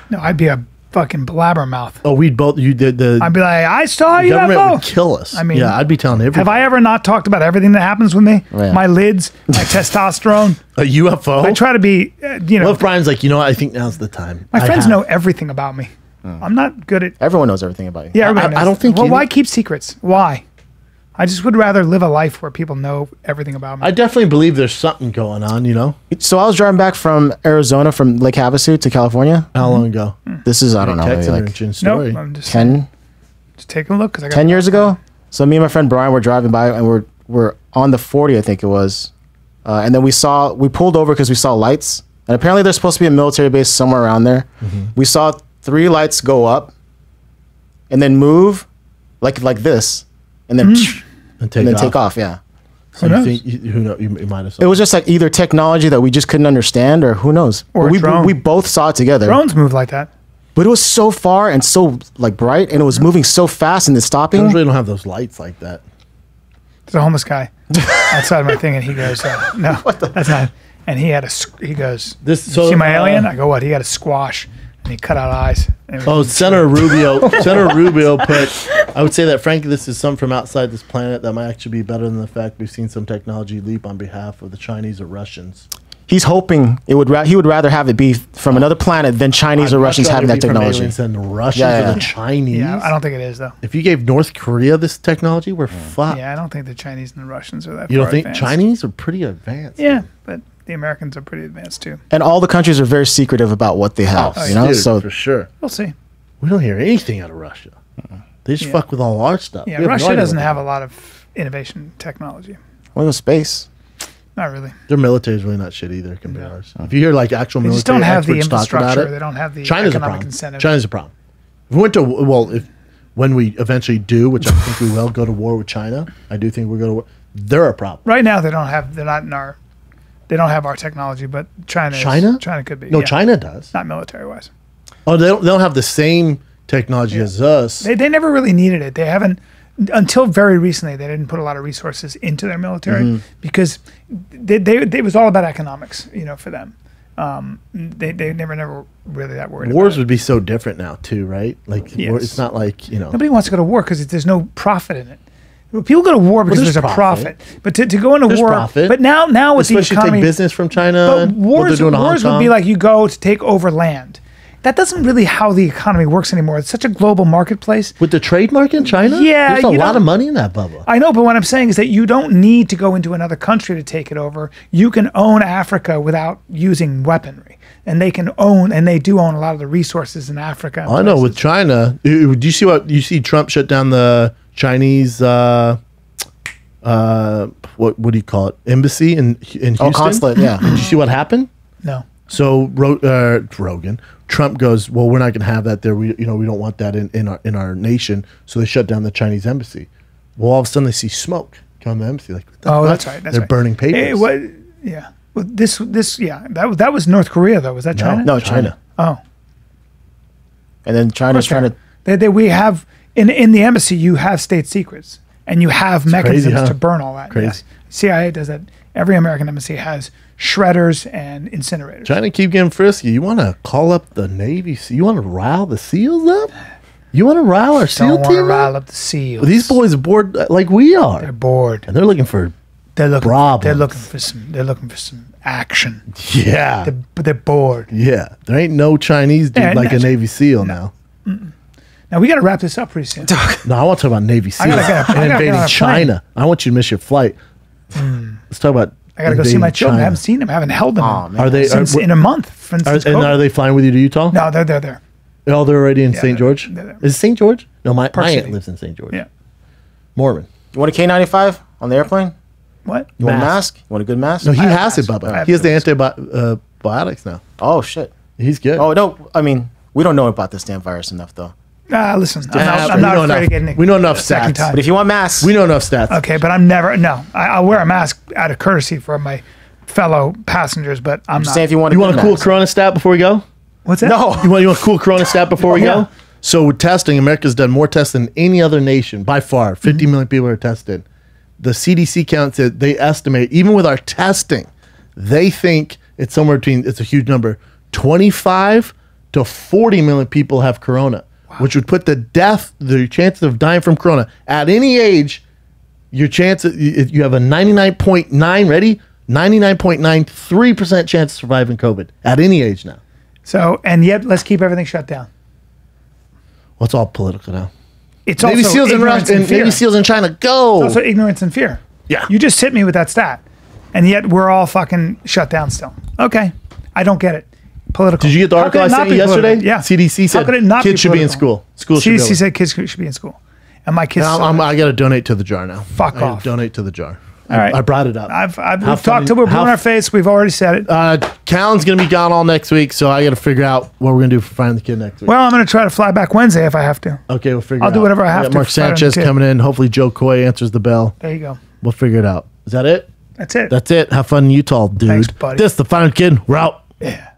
No, I'd be a fucking blabbermouth. Oh, we'd both. You did the. I'd be like, I saw a the government UFO. would kill us. I mean, yeah, I'd be telling everybody. Have I ever not talked about everything that happens with me? Yeah. My lids, my testosterone. a UFO? I try to be, What if Brian's like, I think now's the time. my I friends have- know everything about me. I'm not good at. Everyone knows everything about you. Yeah, everybody I knows. don't think Well, you- why keep secrets? Why? I just would rather live a life where people know everything about me. I definitely believe there's something going on. So I was driving back from Arizona from Lake Havasu to California. How long ago? This is I don't know, Text maybe an like interesting Nope, story. I'm just 10 taking a look because I got 10 years ago. So me and my friend Bryan were driving by and we're on the 40, I think it was. And then we pulled over because we saw lights. And apparently there's supposed to be a military base somewhere around there. We saw 3 lights go up and then move like this and then And take off. Yeah. So Who you knows? think who knows? You might have. It was just like either technology that we just couldn't understand or who knows. Or But a drone. we both saw it together. Drones move like that. But it was so far and so like bright and it was moving so fast and it's stopping. Drones really don't have those lights like that. There's a homeless guy outside my thing, and he goes, "No, that's not." And he had he goes, This- "You so, see my alien?" I go, "What?" He had a squash, and he cut out eyes. And it was- Oh, Senator Rubio put. I would say that frankly, this is something from outside this planet that might actually be better than the fact we've seen some technology leap on behalf of the Chinese or Russians. He's hoping he would rather have it be from another planet than Chinese or Russians having that technology. Than Russians or the Chinese. Yeah, I don't think it is though. If you gave North Korea this technology, we're fucked. Yeah, I don't think the Chinese and the Russians are that. You don't far think advanced. Chinese are pretty advanced? Yeah, but the Americans are pretty advanced too. And all the countries are very secretive about what they have. You know, Dude, so for sure. We'll see. We don't hear anything out of Russia. They just fuck with all our stuff. Yeah, Russia doesn't have a lot of innovation technology. well, space. Not really. Their military is really not shit either compared to ours. If you hear like actual They military just don't have the experts talk about infrastructure. it, They don't have the China's a economic problem. incentive. China's a problem. If we went to when we eventually do, which I think we will, go to war with China, I do think we're going to war. They're a problem. Right now, they don't have. They're not in our. They don't have our technology, but China. China could be. No, yeah. China does. Not military wise. Oh, they don't have the same technology as us. They never really needed it. They haven't until very recently. They didn't put a lot of resources into their military because it was all about economics. You know, for them, they never really that worried. Wars about would be so different now too, right? Like Yes. it's not like Nobody wants to go to war because there's no profit in it. People go to war because there's there's a profit. But to go into There's war, profit. but now with especially the economy, take business from China. but and what they're wars doing to Hong would Kong. be like you go to take over land. That doesn't really how the economy works anymore. It's such a global marketplace. With the trade market in China, Yeah, there's a you lot don't- of money in that bubble. I know, but what I'm saying is that you don't need to go into another country to take it over. You can own Africa without using weaponry, and they can own, and they do own a lot of the resources in Africa. and I know with places. China. Do you see what you see? Trump shut down the Chinese. What do you call it? Embassy in Houston. Oh, consulate. Yeah. Did you see what happened? No. So Rogan, Trump goes, well, we're not going to have that there. We don't want that in our nation. So they shut down the Chinese embassy. Well, all of a sudden they see smoke come from the embassy. Like, what the fuck? That's right. They're burning papers. Yeah. Well, that was North Korea though. Was that China? No, China. Oh. And then China's trying to. We have in the embassy you have state secrets and you have mechanisms crazy, huh? to burn all that. Crazy. Yes. CIA does that. Every American embassy has shredders and incinerators. China keep getting frisky. You want to call up the Navy? You want to rile the SEALs up? You want to rile our SEAL Don't want to team rile up? up the SEAls. Well, these boys are bored like we are. They're bored. And they're looking for They're They're looking for some action. yeah. They're bored. Yeah. There ain't no Chinese dude Yeah, like a no. Navy SEAL now. Now we got to wrap this up pretty soon. No, I want to talk about Navy SEALs gotta get on and a invading plane. China. I want you to miss your flight. Let's talk about. I got to go see my invading children. I China. haven't seen them. I haven't held them Are they since in a month. Since and COVID. are they flying with you to Utah? No, they're there. Oh, they're already in Yeah, St. George. they're there. Is it St. George? No, my Park aunt City. lives in St. George. Yeah. Mormon. You want a K95 on the airplane? What? You want a Mask. mask? You want a good mask? No, he I have has it, masks. I Bubba. have He has the masks. antibiotics now. Oh shit. He's good. Oh no. I mean, we don't know about this damn virus enough though. Listen, I'm we not know afraid enough. of getting it. We know enough a second stats. time. But if you want masks, We know enough stats. Okay, but I'm never. No, I'll wear a mask out of courtesy for my fellow passengers, but I'm not. say if you want. You want a cool mask. Corona stat before we go? What's that? No. You want a cool Corona stat before we Yeah. go? So with testing, America's done more tests than any other nation by far. 50 million people are tested. The CDC counts it. They estimate, even with our testing, they think it's somewhere between, it's a huge number, 25 to 40 million people have Corona, which would put the chances of dying from Corona at any age, your chance, you have a 99.9, ready? 99.93% chance of surviving COVID at any age now. So, and yet, let's keep everything shut down. Well, it's all political now. It's Navy also SEALs in ignorance Russia and and fear. Navy SEAls in China, go! It's also ignorance and fear. Yeah. You just hit me with that stat, and yet we're all fucking shut down still. Okay, I don't get it. Political. Did you get the How article could I it not sent you be yesterday? political? Yeah. CDC How said could it not kids should be in political? school. School should be CDC open. said kids should be in school, and my kids. I got to donate to the jar now. Fuck I gotta off. Donate to the jar. All right. I brought it up. We've talked till we're blue in our face. We've already said it. Callan's going to be gone all next week, so I got to figure out what we're going to do for Finding the Kid next week. Well, I'm going to try to fly back Wednesday if I have to. Okay, we'll figure it I'll out. do whatever I have We got to Mark for Finding the Sanchez Kid. coming in. Hopefully Joe Coy answers the bell. There you go. We'll figure it out. Is that it? That's it. That's it. Have fun in Utah, dude. Thanks, buddy. This is the Finding the Kid. We're out. Yeah.